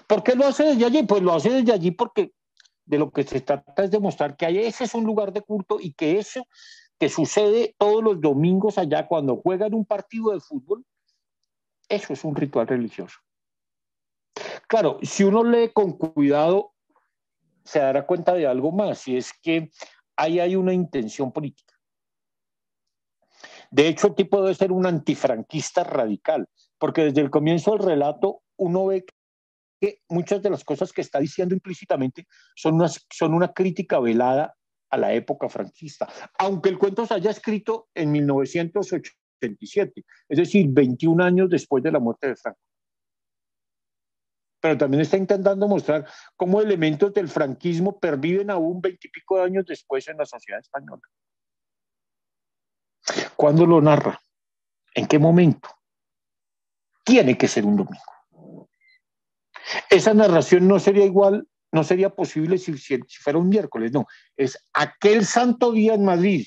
¿Por qué lo hace desde allí? Pues lo hace desde allí porque de lo que se trata es demostrar que ese es un lugar de culto y que eso que sucede todos los domingos allá cuando juegan un partido de fútbol, eso es un ritual religioso. Claro, si uno lee con cuidado, se dará cuenta de algo más, y es que ahí hay una intención política. De hecho, el tipo debe ser un antifranquista radical, porque desde el comienzo del relato uno ve que muchas de las cosas que está diciendo implícitamente son una crítica velada a la época franquista, aunque el cuento se haya escrito en 1987, es decir, 21 años después de la muerte de Franco. Pero también está intentando mostrar cómo elementos del franquismo perviven aún 20 y pico de años después en la sociedad española. ¿Cuándo lo narra? ¿En qué momento? Tiene que ser un domingo. Esa narración no sería igual, no sería posible si fuera un miércoles, no. Es aquel santo día en Madrid.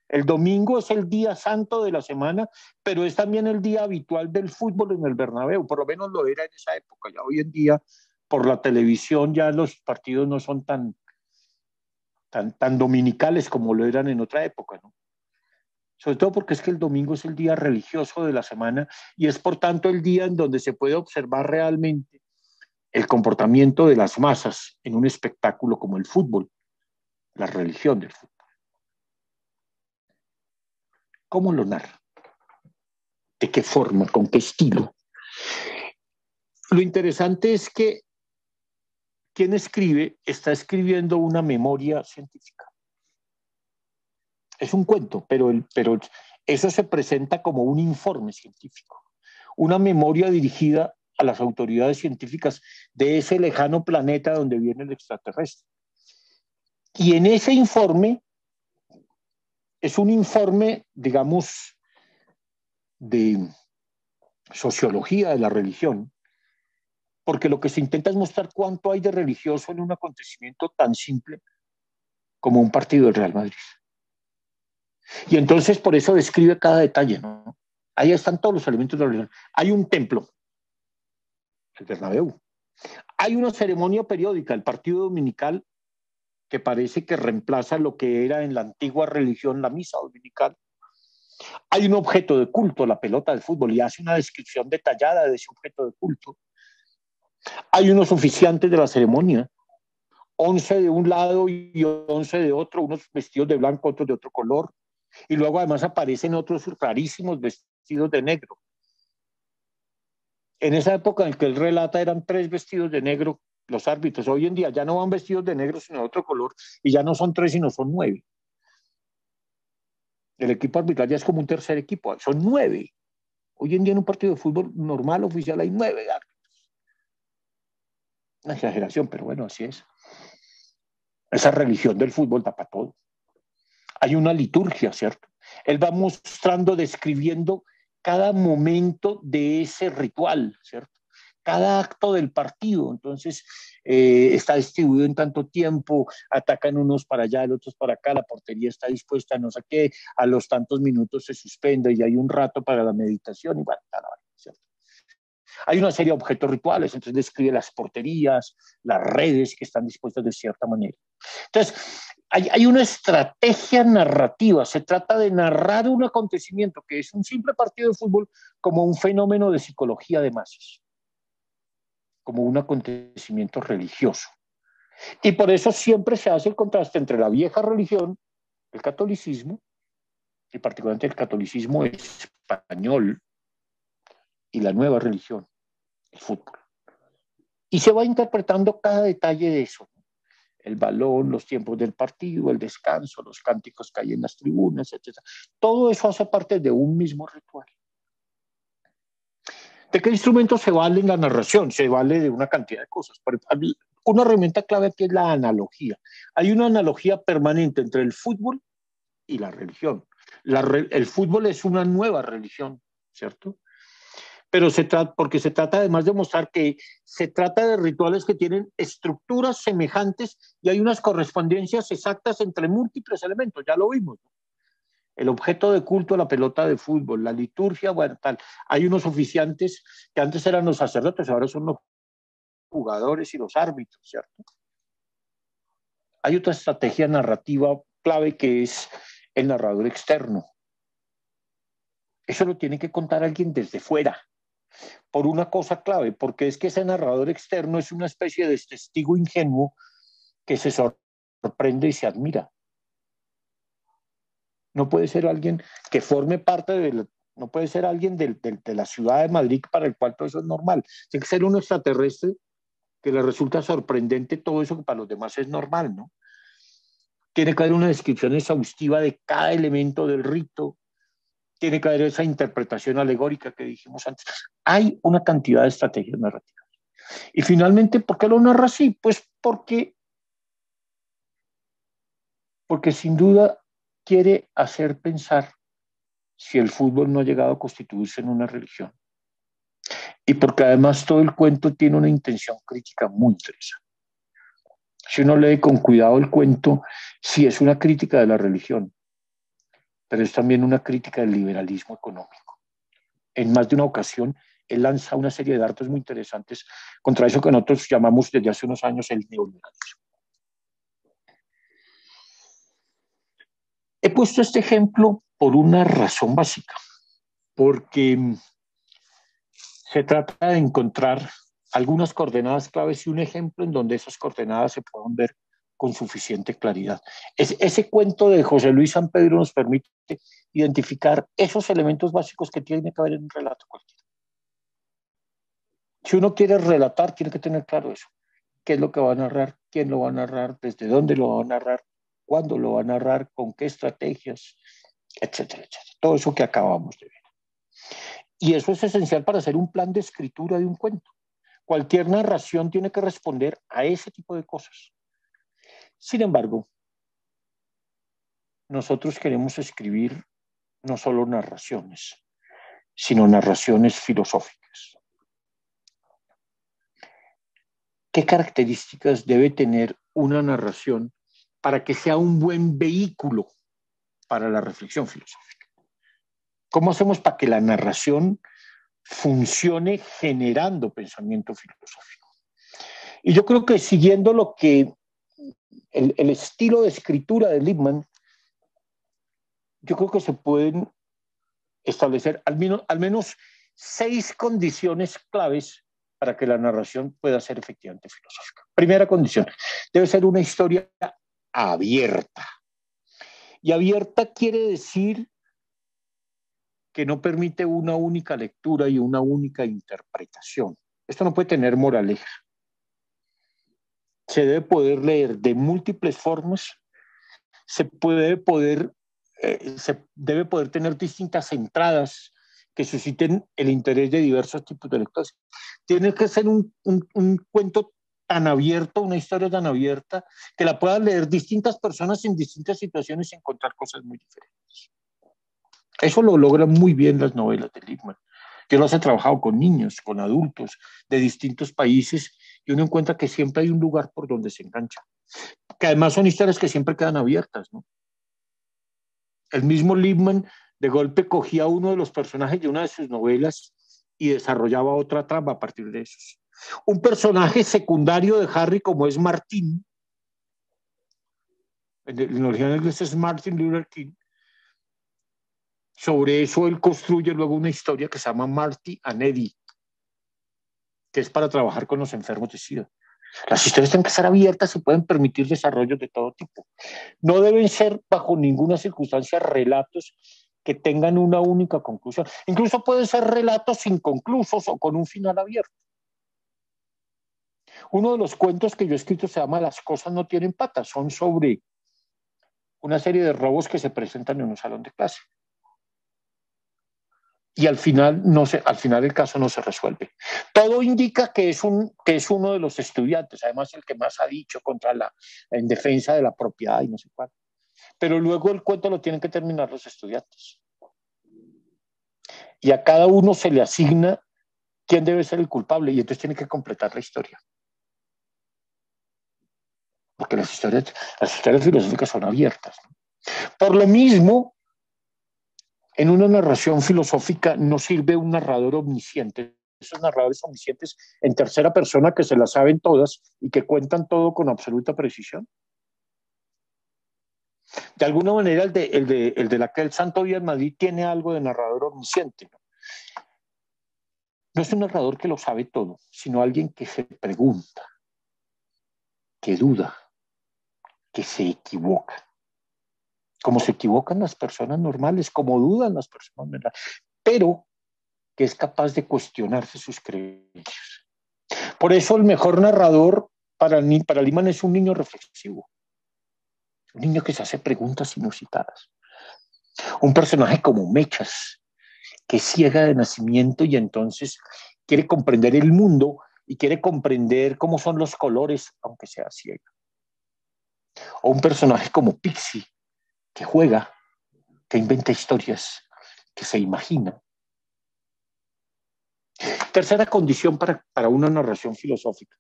El domingo es el día santo de la semana, pero es también el día habitual del fútbol en el Bernabéu, por lo menos lo era en esa época. Ya hoy en día, por la televisión, ya los partidos no son tan dominicales como lo eran en otra época, ¿no? Sobre todo porque es que el domingo es el día religioso de la semana y es por tanto el día en donde se puede observar realmente el comportamiento de las masas en un espectáculo como el fútbol. la religión del fútbol. ¿Cómo lo narra? ¿De qué forma? ¿Con qué estilo? Lo interesante es que quien escribe está escribiendo una memoria científica. Es un cuento, pero eso se presenta como un informe científico, una memoria dirigida a las autoridades científicas de ese lejano planeta donde viene el extraterrestre. Y en ese informe, es un informe, digamos, de sociología de la religión, porque lo que se intenta es mostrar cuánto hay de religioso en un acontecimiento tan simple como un partido del Real Madrid. Y entonces por eso describe cada detalle, ¿no? Ahí están todos los elementos de la religión. Hay un templo, el Bernabéu. Hay una ceremonia periódica, el partido dominical, que parece que reemplaza lo que era en la antigua religión la misa dominical. Hay un objeto de culto, la pelota de fútbol, y hace una descripción detallada de ese objeto de culto. Hay unos oficiantes de la ceremonia, 11 de un lado y 11 de otro, unos vestidos de blanco, otros de otro color, y luego además aparecen otros rarísimos vestidos de negro. En esa época en que él relata eran 3 vestidos de negro los árbitros. Hoy en día ya no van vestidos de negro sino de otro color, y ya no son 3 sino son 9. El equipo arbitral ya es como un tercer equipo, son 9. Hoy en día en un partido de fútbol normal oficial hay 9 árbitros. Una exageración, pero bueno, así es. Esa religión del fútbol tapa todo. Hay una liturgia, ¿cierto? Él va mostrando, describiendo cada momento de ese ritual, ¿cierto? Cada acto del partido. Entonces, está distribuido en tanto tiempo, atacan unos para allá, los otros para acá, la portería está dispuesta a no sé qué, a los tantos minutos se suspende y hay un rato para la meditación y bueno, ¿cierto? Hay una serie de objetos rituales, entonces describe las porterías, las redes que están dispuestas de cierta manera. Entonces, hay una estrategia narrativa, se trata de narrar un acontecimiento que es un simple partido de fútbol como un fenómeno de psicología de masas, como un acontecimiento religioso. Y por eso siempre se hace el contraste entre la vieja religión, el catolicismo, y particularmente el catolicismo español, y la nueva religión, el fútbol. Y se va interpretando cada detalle de eso. El balón, los tiempos del partido, el descanso, los cánticos que hay en las tribunas, etc. Todo eso hace parte de un mismo ritual. ¿De qué instrumento se vale en la narración? Se vale de una cantidad de cosas. Una herramienta clave aquí es la analogía. Hay una analogía permanente entre el fútbol y la religión. El fútbol es una nueva religión, ¿cierto? Pero porque se trata además de mostrar que se trata de rituales que tienen estructuras semejantes y hay unas correspondencias exactas entre múltiples elementos, ya lo vimos. El objeto de culto, la pelota de fútbol, la liturgia, bueno, tal. Hay unos oficiantes que antes eran los sacerdotes, ahora son los jugadores y los árbitros, ¿cierto? Hay otra estrategia narrativa clave que es el narrador externo. Eso lo tiene que contar alguien desde fuera, por una cosa clave, porque es que ese narrador externo es una especie de testigo ingenuo que se sorprende y se admira. No puede ser alguien que forme parte no puede ser alguien de la ciudad de Madrid para el cual todo eso es normal. Tiene que ser un extraterrestre que le resulta sorprendente todo eso que para los demás es normal, ¿no? Tiene que haber una descripción exhaustiva de cada elemento del rito, tiene que haber esa interpretación alegórica que dijimos antes. Hay una cantidad de estrategias narrativas. Y finalmente, ¿por qué lo narra así? Pues porque sin duda quiere hacer pensar si el fútbol no ha llegado a constituirse en una religión. Y porque además todo el cuento tiene una intención crítica muy interesante. Si uno lee con cuidado el cuento, sí es una crítica de la religión, pero es también una crítica del liberalismo económico. En más de una ocasión, él lanza una serie de datos muy interesantes contra eso que nosotros llamamos desde hace unos años el neoliberalismo. He puesto este ejemplo por una razón básica, porque se trata de encontrar algunas coordenadas claves y un ejemplo en donde esas coordenadas se puedan ver con suficiente claridad. Ese cuento de José Luis San Pedro nos permite identificar esos elementos básicos que tiene que haber en un relato cualquiera. Si uno quiere relatar, tiene que tener claro eso. ¿Qué es lo que va a narrar? ¿Quién lo va a narrar? ¿Desde dónde lo va a narrar? ¿Cuándo lo va a narrar? ¿Con qué estrategias? Etcétera, etcétera. Todo eso que acabamos de ver. Y eso es esencial para hacer un plan de escritura de un cuento. Cualquier narración tiene que responder a ese tipo de cosas. Sin embargo, nosotros queremos escribir no solo narraciones, sino narraciones filosóficas. ¿Qué características debe tener una narración para que sea un buen vehículo para la reflexión filosófica? ¿Cómo hacemos para que la narración funcione generando pensamiento filosófico? Y yo creo que siguiendo lo que el estilo de escritura de Lippmann, yo creo que se pueden establecer al menos 6 condiciones claves para que la narración pueda ser efectivamente filosófica. Primera condición, debe ser una historia abierta. Y abierta quiere decir que no permite una única lectura y una única interpretación. Esto no puede tener moraleja. Se debe poder leer de múltiples formas, se debe poder tener distintas entradas que susciten el interés de diversos tipos de lectores. Tiene que ser un cuento tan abierto, una historia tan abierta, que la puedan leer distintas personas en distintas situaciones y encontrar cosas muy diferentes. Eso lo logran muy bien las novelas de Lippmann. Yo las he trabajado con niños, con adultos de distintos países y uno encuentra que siempre hay un lugar por donde se engancha. Que además son historias que siempre quedan abiertas, ¿no? El mismo Lippmann de golpe cogía uno de los personajes de una de sus novelas y desarrollaba otra trama a partir de esos. Un personaje secundario de Harry como es Martin, en original inglés es Martin Luther King. Sobre eso él construye luego una historia que se llama Marty and Eddie, que es para trabajar con los enfermos de SIDA. Las historias tienen que ser abiertas y pueden permitir desarrollos de todo tipo. No deben ser bajo ninguna circunstancia relatos que tengan una única conclusión. Incluso pueden ser relatos inconclusos o con un final abierto. Uno de los cuentos que yo he escrito se llama Las cosas no tienen patas. Son sobre una serie de robos que se presentan en un salón de clase. Y al final el caso no se resuelve. Todo indica que es uno de los estudiantes, además el que más ha dicho en defensa de la propiedad y no sé cuál. Pero luego el cuento lo tienen que terminar los estudiantes. Y a cada uno se le asigna quién debe ser el culpable y entonces tiene que completar la historia. Porque las historias filosóficas son abiertas, ¿no? Por lo mismo, en una narración filosófica no sirve un narrador omnisciente. Esos narradores omniscientes en tercera persona que se las saben todas y que cuentan todo con absoluta precisión. De alguna manera, el de la que el Santo Día en Madrid tiene algo de narrador omnisciente, ¿no? No es un narrador que lo sabe todo, sino alguien que se pregunta, que duda, que se equivoca. Como se equivocan las personas normales, como dudan las personas normales, pero que es capaz de cuestionarse sus creencias. Por eso el mejor narrador para Lippmann es un niño reflexivo, un niño que se hace preguntas inusitadas. Un personaje como Mechas, que es ciega de nacimiento y entonces quiere comprender el mundo y quiere comprender cómo son los colores, aunque sea ciega. O un personaje como Pixie, que juega, que inventa historias, que se imagina. Tercera condición para una narración filosófica.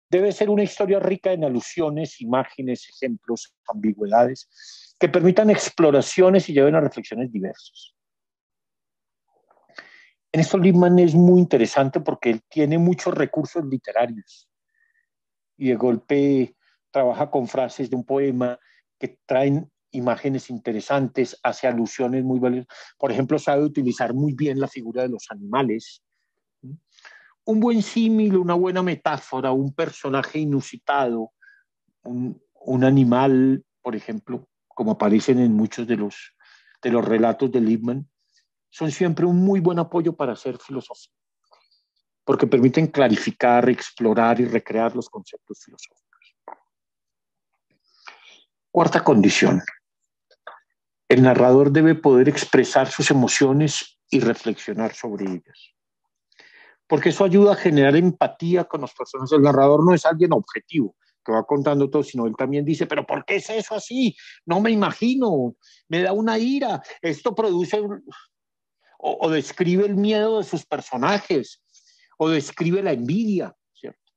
Debe ser una historia rica en alusiones, imágenes, ejemplos, ambigüedades, que permitan exploraciones y lleven a reflexiones diversas. En esto Lippmann es muy interesante porque él tiene muchos recursos literarios y de golpe trabaja con frases de un poema que traen imágenes interesantes, hace alusiones muy valiosas. Por ejemplo, sabe utilizar muy bien la figura de los animales. Un buen símil, una buena metáfora, un personaje inusitado, un animal, por ejemplo, como aparecen en muchos de los relatos de Lippmann, son siempre un muy buen apoyo para hacer filosofía, porque permiten clarificar, explorar y recrear los conceptos filosóficos. Cuarta condición. El narrador debe poder expresar sus emociones y reflexionar sobre ellas, porque eso ayuda a generar empatía con las personas. El narrador no es alguien objetivo que va contando todo, sino él también dice, pero ¿por qué es eso así? No me imagino, me da una ira, esto produce, o describe el miedo de sus personajes, o describe la envidia, ¿cierto?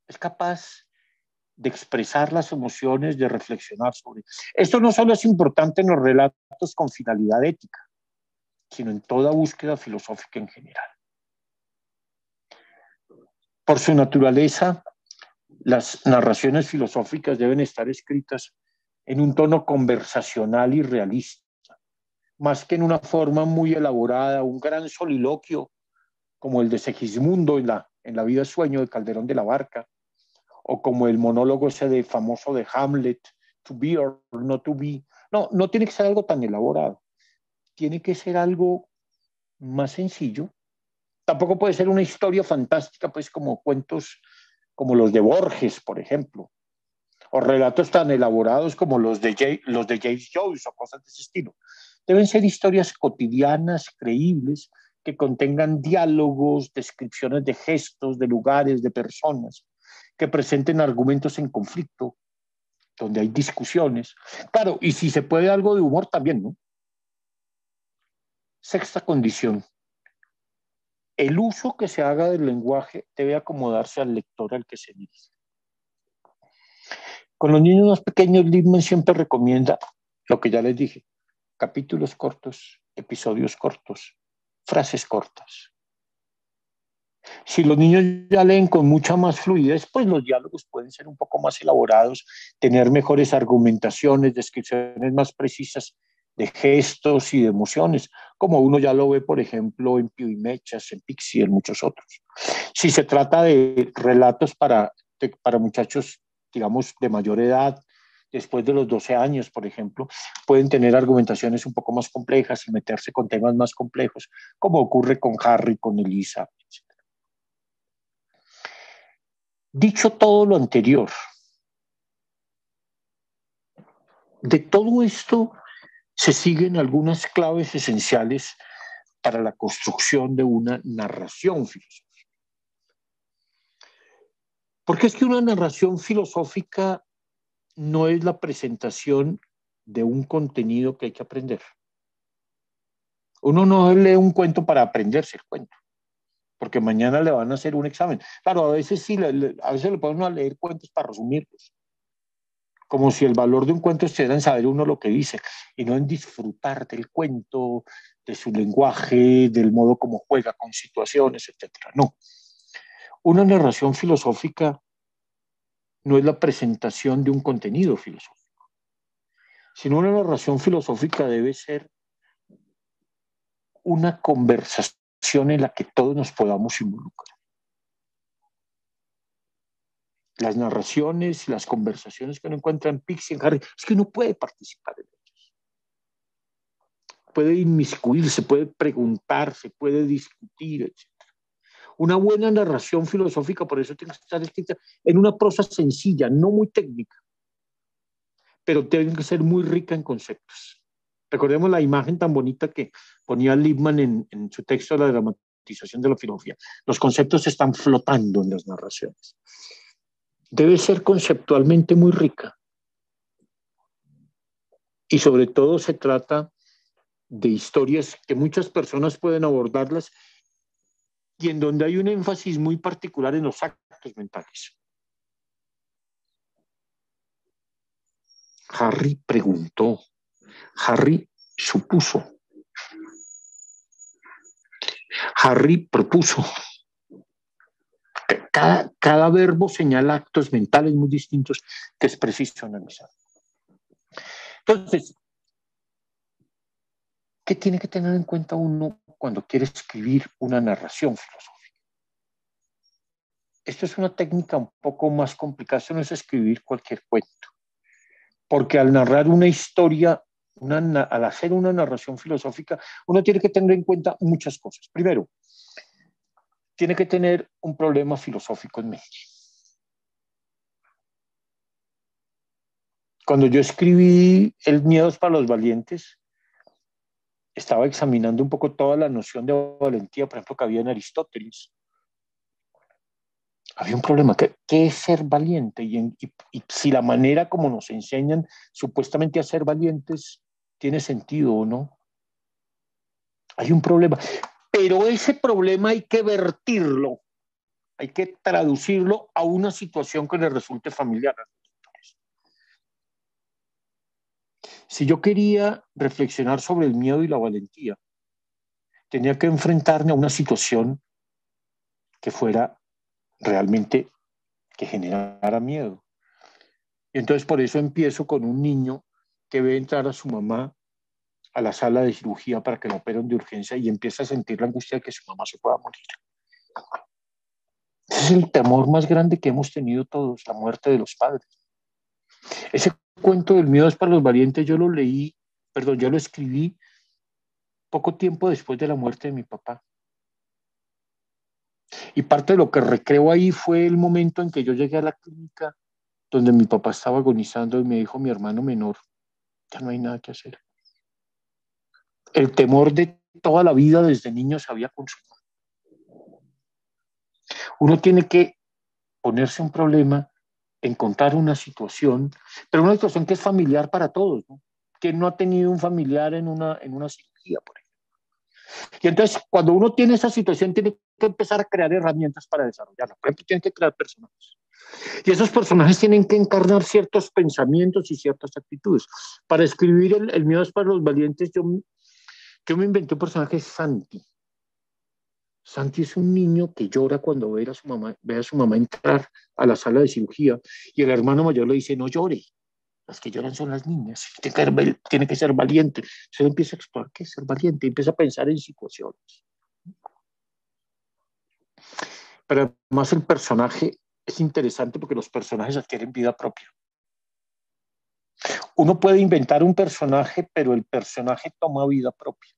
Es capaz de expresar las emociones, de reflexionar sobre ellas. Esto no solo es importante en los relatos con finalidad ética, sino en toda búsqueda filosófica en general. Por su naturaleza, las narraciones filosóficas deben estar escritas en un tono conversacional y realista, más que en una forma muy elaborada, un gran soliloquio como el de Segismundo en la vida sueño de Calderón de la Barca, o como el monólogo ese de famoso de Hamlet, to be or not to be. No, no tiene que ser algo tan elaborado, tiene que ser algo más sencillo. Tampoco puede ser una historia fantástica, pues como cuentos como los de Borges, por ejemplo, o relatos tan elaborados como los de James Joyce o cosas de ese estilo. Deben ser historias cotidianas, creíbles, que contengan diálogos, descripciones de gestos, de lugares, de personas, que presenten argumentos en conflicto, donde hay discusiones. Claro, y si se puede algo de humor también, ¿no? Sexta condición. El uso que se haga del lenguaje debe acomodarse al lector al que se dirige. Con los niños más pequeños, Lippmann siempre recomienda lo que ya les dije, capítulos cortos, episodios cortos, frases cortas. Si los niños ya leen con mucha más fluidez, pues los diálogos pueden ser un poco más elaborados, tener mejores argumentaciones, descripciones más precisas de gestos y de emociones, como uno ya lo ve, por ejemplo, en Pío y Mechas, en Pixie y en muchos otros. Si se trata de relatos para muchachos, digamos, de mayor edad, después de los 12 años, por ejemplo, pueden tener argumentaciones un poco más complejas y meterse con temas más complejos, como ocurre con Harry, con Elisa, etc. Dicho todo lo anterior, de todo esto se siguen algunas claves esenciales para la construcción de una narración filosófica. Porque es que una narración filosófica no es la presentación de un contenido que hay que aprender. Uno no lee un cuento para aprenderse el cuento, porque mañana le van a hacer un examen. Claro, a veces sí, a veces le ponen a leer cuentos para resumirlos, como si el valor de un cuento estuviera en saber uno lo que dice y no en disfrutar del cuento, de su lenguaje, del modo como juega con situaciones, etcétera. No. Una narración filosófica no es la presentación de un contenido filosófico, sino una narración filosófica debe ser una conversación en la que todos nos podamos involucrar. Las narraciones, las conversaciones que uno encuentra en Pixie, en Harry, es que uno puede participar en ellas. Puede inmiscuirse, puede preguntarse, puede discutir, etc. Una buena narración filosófica, por eso tiene que estar escrita en una prosa sencilla, no muy técnica, pero tiene que ser muy rica en conceptos. Recordemos la imagen tan bonita que ponía Lippmann en su texto de la dramatización de la filosofía. Los conceptos están flotando en las narraciones. Debe ser conceptualmente muy rica. Y sobre todo se trata de historias que muchas personas pueden abordarlas y en donde hay un énfasis muy particular en los actos mentales. Harry preguntó, Harry supuso, Harry propuso. Cada verbo señala actos mentales muy distintos que es preciso analizar. Entonces, ¿qué tiene que tener en cuenta uno cuando quiere escribir una narración filosófica? Esto es una técnica un poco más complicada, esto no es escribir cualquier cuento, porque al narrar una historia, al hacer una narración filosófica, uno tiene que tener en cuenta muchas cosas. Primero, tiene que tener un problema filosófico en mente. Cuando yo escribí El miedo es para los valientes, estaba examinando un poco toda la noción de valentía, por ejemplo, que había en Aristóteles. Había un problema, ¿qué es ser valiente? Y si la manera como nos enseñan supuestamente a ser valientes tiene sentido o no. Hay un problema, pero ese problema hay que vertirlo, hay que traducirlo a una situación que le resulte familiar. Si yo quería reflexionar sobre el miedo y la valentía, tenía que enfrentarme a una situación que fuera realmente, que generara miedo. Y entonces por eso empiezo con un niño que ve entrar a su mamá a la sala de cirugía para que la operen de urgencia y empieza a sentir la angustia de que su mamá se pueda morir. Ese es el temor más grande que hemos tenido todos, la muerte de los padres. Ese cuento del miedo es para los valientes, yo lo leí, perdón, yo lo escribí poco tiempo después de la muerte de mi papá. Y parte de lo que recreo ahí fue el momento en que yo llegué a la clínica donde mi papá estaba agonizando y me dijo mi hermano menor, ya no hay nada que hacer. El temor de toda la vida desde niño se había consumado. Uno tiene que ponerse un problema, encontrar una situación, pero una situación que es familiar para todos, ¿no? Que no ha tenido un familiar en una cirugía, por ejemplo. Y entonces, cuando uno tiene esa situación, tiene que empezar a crear herramientas para desarrollarla. Por ejemplo, tiene que crear personajes. Y esos personajes tienen que encarnar ciertos pensamientos y ciertas actitudes. Para escribir El miedo es para los valientes, yo me inventé un personaje, Santi. Santi es un niño que llora cuando ve a su mamá entrar a la sala de cirugía y el hermano mayor le dice, no llore, las que lloran son las niñas, tiene que ser valiente. Se empieza a explorar qué es ser valiente, empieza a pensar en situaciones. Pero además el personaje es interesante porque los personajes adquieren vida propia. Uno puede inventar un personaje, pero el personaje toma vida propia.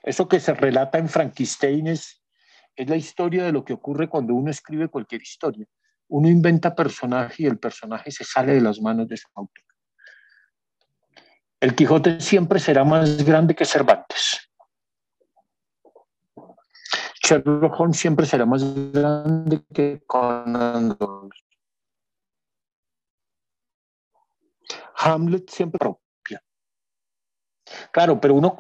Eso que se relata en Frankenstein es la historia de lo que ocurre cuando uno escribe cualquier historia. Uno inventa personaje y el personaje se sale de las manos de su autor. El Quijote siempre será más grande que Cervantes. Sherlock Holmes siempre será más grande que Conan Doyle. Hamlet siempre propia. Claro, pero uno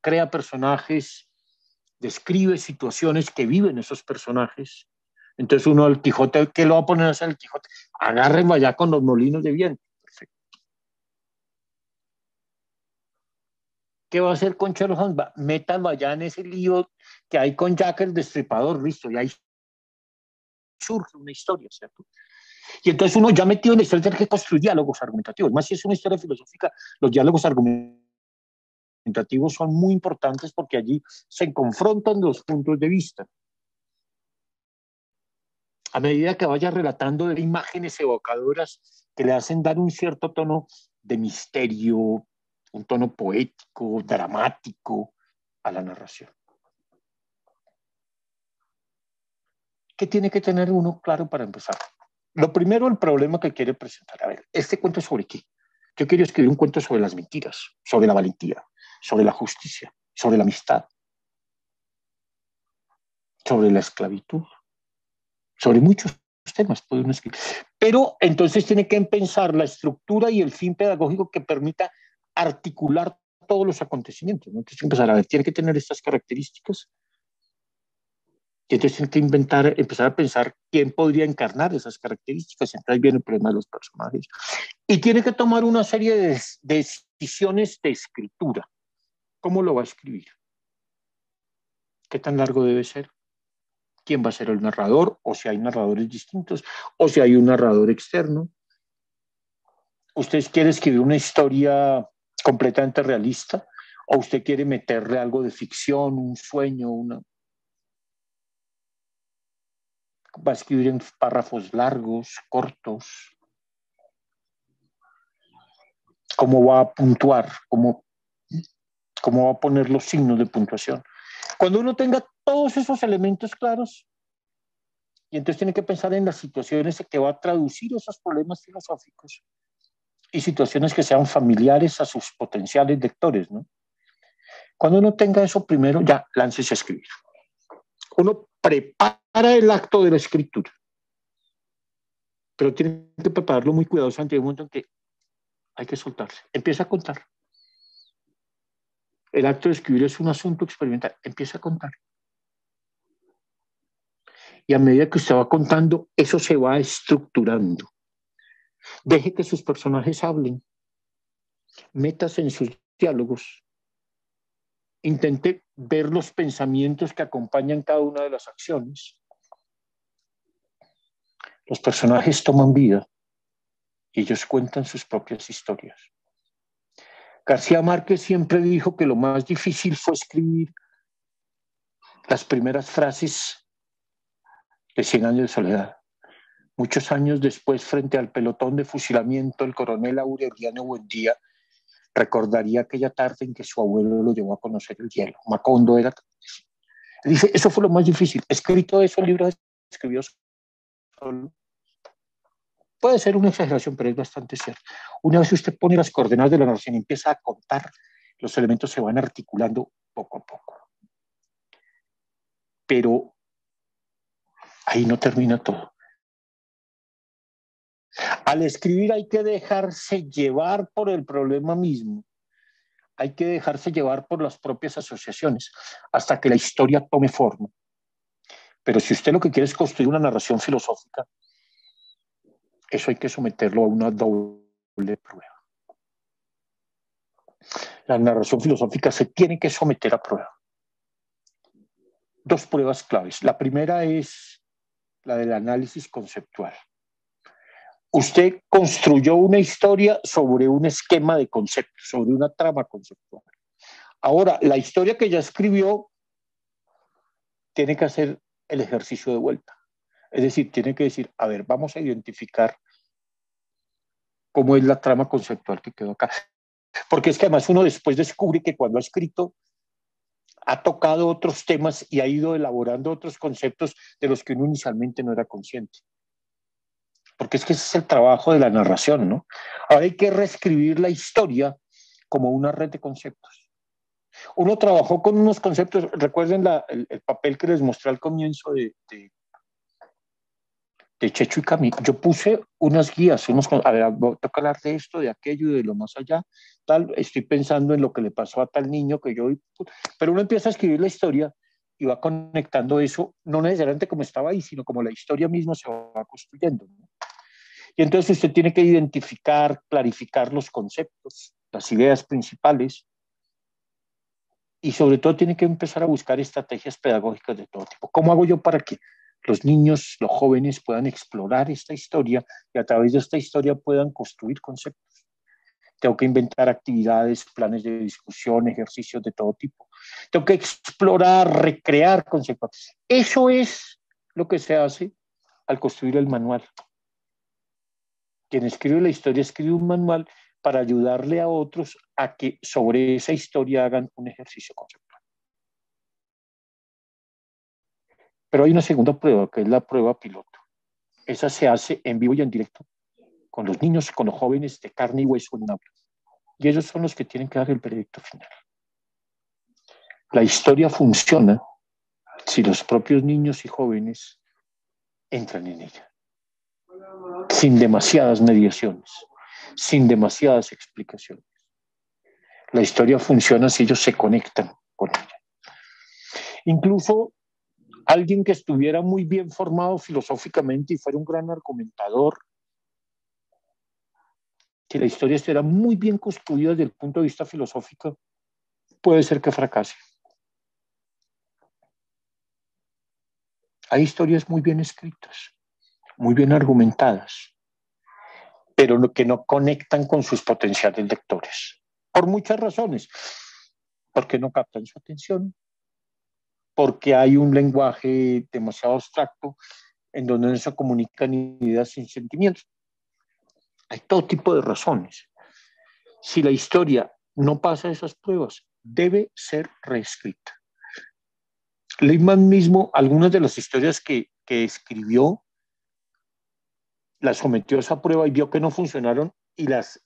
crea personajes, describe situaciones que viven esos personajes. Entonces uno al Quijote, ¿qué lo va a poner a hacer el Quijote? Agárrenlo allá con los molinos de viento. Perfecto. ¿Qué va a hacer con Sherlock Holmes? Métanlo allá en ese lío que hay con Jack el Destripador, listo, y ahí surge una historia, ¿cierto? Y entonces uno ya metido en la historia tiene que construir diálogos argumentativos. Más si es una historia filosófica, los diálogos argumentativos son muy importantes porque allí se confrontan los puntos de vista. A medida que vaya relatando de imágenes evocadoras que le hacen dar un cierto tono de misterio, un tono poético, dramático a la narración. ¿Qué tiene que tener uno claro para empezar? Lo primero, el problema que quiere presentar. A ver, ¿este cuento es sobre qué? Yo quiero escribir un cuento sobre las mentiras, sobre la valentía, sobre la justicia, sobre la amistad, sobre la esclavitud, sobre muchos temas puede uno escribir. Pero entonces tiene que pensar la estructura y el fin pedagógico que permita articular todos los acontecimientos, ¿no? Entonces empezar a ver, tiene que tener estas características. Y entonces tiene que empezar a pensar quién podría encarnar esas características. Entonces viene el problema de los personajes. Y tiene que tomar una serie de decisiones de escritura. ¿Cómo lo va a escribir? ¿Qué tan largo debe ser? ¿Quién va a ser el narrador? O si hay narradores distintos, o si hay un narrador externo. ¿Usted quiere escribir una historia completamente realista? ¿O usted quiere meterle algo de ficción, un sueño, una... va a escribir en párrafos largos, cortos, cómo va a puntuar, cómo va a poner los signos de puntuación. Cuando uno tenga todos esos elementos claros, y entonces tiene que pensar en las situaciones en que va a traducir esos problemas filosóficos y situaciones que sean familiares a sus potenciales lectores, ¿no? Cuando uno tenga eso primero, ya, láncese a escribir. Uno prepara el acto de la escritura, pero tiene que prepararlo muy cuidadosamente. Hay un momento en que hay que soltarse. Empieza a contar. El acto de escribir es un asunto experimental. Empieza a contar. Y a medida que usted va contando, eso se va estructurando. Deje que sus personajes hablen. Métase en sus diálogos. Intente ver los pensamientos que acompañan cada una de las acciones. Los personajes toman vida y ellos cuentan sus propias historias. García Márquez siempre dijo que lo más difícil fue escribir las primeras frases de Cien años de soledad. Muchos años después, frente al pelotón de fusilamiento, el coronel Aureliano Buendía recordaría aquella tarde en que su abuelo lo llevó a conocer el hielo. Macondo era... Dice, eso fue lo más difícil. Escrito eso, el libro escribió solo. Puede ser una exageración, pero es bastante cierto. Una vez usted pone las coordenadas de la narración y empieza a contar, los elementos se van articulando poco a poco. Pero ahí no termina todo. Al escribir hay que dejarse llevar por el problema mismo. Hay que dejarse llevar por las propias asociaciones hasta que la historia tome forma. Pero si usted lo que quiere es construir una narración filosófica, eso hay que someterlo a una doble prueba. La narración filosófica se tiene que someter a prueba. Dos pruebas claves. La primera es la del análisis conceptual. Usted construyó una historia sobre un esquema de conceptos, sobre una trama conceptual. Ahora, la historia que ya escribió tiene que hacer el ejercicio de vuelta. Es decir, tiene que decir, a ver, vamos a identificar cómo es la trama conceptual que quedó acá. Porque es que además uno después descubre que cuando ha escrito ha tocado otros temas y ha ido elaborando otros conceptos de los que uno inicialmente no era consciente. Porque es que ese es el trabajo de la narración, ¿no? Ahora hay que reescribir la historia como una red de conceptos. Uno trabajó con unos conceptos, recuerden el papel que les mostré al comienzo de Checho y Camilo. Yo puse unas guías, a ver, toca hablar de esto, de aquello, de lo más allá, tal, estoy pensando en lo que le pasó a tal niño que yo, pero uno empieza a escribir la historia y va conectando eso, no necesariamente como estaba ahí, sino como la historia misma se va construyendo, ¿no? Y entonces usted tiene que identificar, clarificar los conceptos, las ideas principales, y sobre todo tiene que empezar a buscar estrategias pedagógicas de todo tipo. ¿Cómo hago yo para que los niños, los jóvenes puedan explorar esta historia y a través de esta historia puedan construir conceptos? Tengo que inventar actividades, planes de discusión, ejercicios de todo tipo. Tengo que explorar, recrear conceptos. Eso es lo que se hace al construir el manual. Quien escribe la historia escribe un manual para ayudarle a otros a que sobre esa historia hagan un ejercicio conceptual. Pero hay una segunda prueba, que es la prueba piloto. Esa se hace en vivo y en directo, con los niños, con los jóvenes de carne y hueso en un aula. Y ellos son los que tienen que dar el veredicto final. La historia funciona si los propios niños y jóvenes entran en ella, sin demasiadas mediaciones, sin demasiadas explicaciones. La historia funciona si ellos se conectan con ella. Incluso alguien que estuviera muy bien formado filosóficamente y fuera un gran argumentador, si la historia estuviera muy bien construida desde el punto de vista filosófico, puede ser que fracase. Hay historias muy bien escritas, muy bien argumentadas, pero que no conectan con sus potenciales lectores, por muchas razones. Porque no captan su atención, porque hay un lenguaje demasiado abstracto, en donde no se comunican ideas sin sentimientos. Hay todo tipo de razones. Si la historia no pasa esas pruebas, debe ser reescrita. Leibman mismo, algunas de las historias que escribió, las sometió a esa prueba y vio que no funcionaron y las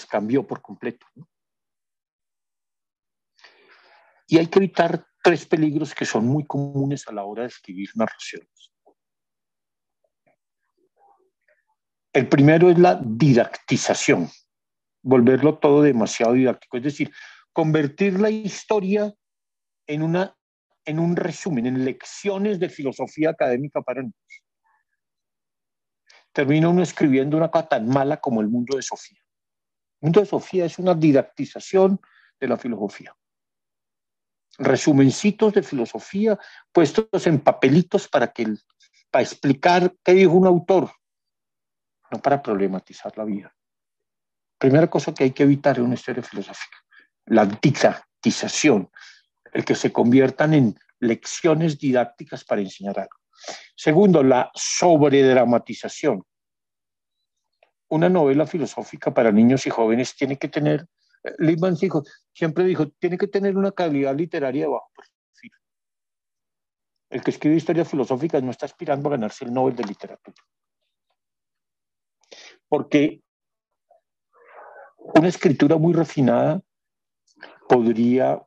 cambió por completo, ¿no? Y hay que evitar tres peligros que son muy comunes a la hora de escribir narraciones. El primero es la didactización, volverlo todo demasiado didáctico, es decir, convertir la historia en un resumen, en lecciones de filosofía académica para niños. Termina uno escribiendo una cosa tan mala como El mundo de Sofía. El mundo de Sofía es una didactización de la filosofía. Resumencitos de filosofía puestos en papelitos para explicar qué dijo un autor, no para problematizar la vida. Primera cosa que hay que evitar en una historia filosófica, la didactización, el que se conviertan en lecciones didácticas para enseñar algo. Segundo, la sobredramatización. Una novela filosófica para niños y jóvenes tiene que tener, Lippmann siempre dijo, tiene que tener una calidad literaria de bajo perfil. El que escribe historias filosóficas no está aspirando a ganarse el Nobel de Literatura. Porque una escritura muy refinada podría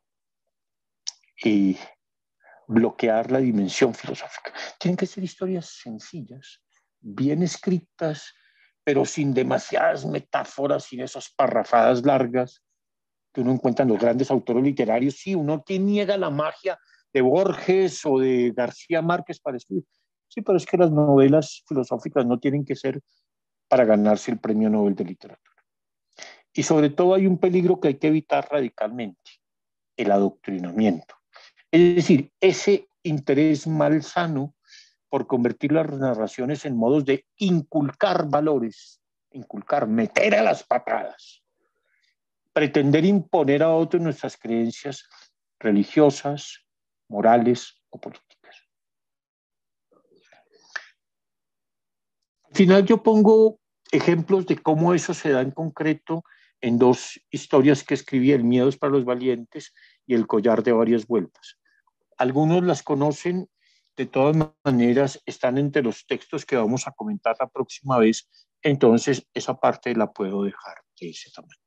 bloquear la dimensión filosófica. Tienen que ser historias sencillas, bien escritas, pero sin demasiadas metáforas, sin esas parrafadas largas que uno encuentra en los grandes autores literarios. Sí, uno que niega la magia de Borges o de García Márquez para escribir. Sí, pero es que las novelas filosóficas no tienen que ser para ganarse el premio Nobel de Literatura. Y sobre todo hay un peligro que hay que evitar radicalmente, el adoctrinamiento. Es decir, ese interés malsano por convertir las narraciones en modos de inculcar valores, meter a las patadas, pretender imponer a otros nuestras creencias religiosas, morales o políticas. Al final yo pongo ejemplos de cómo eso se da en concreto en dos historias que escribí, El miedo es para los valientes y El collar de varias vueltas. Algunos las conocen, de todas maneras están entre los textos que vamos a comentar la próxima vez, entonces esa parte la puedo dejar de ese tamaño.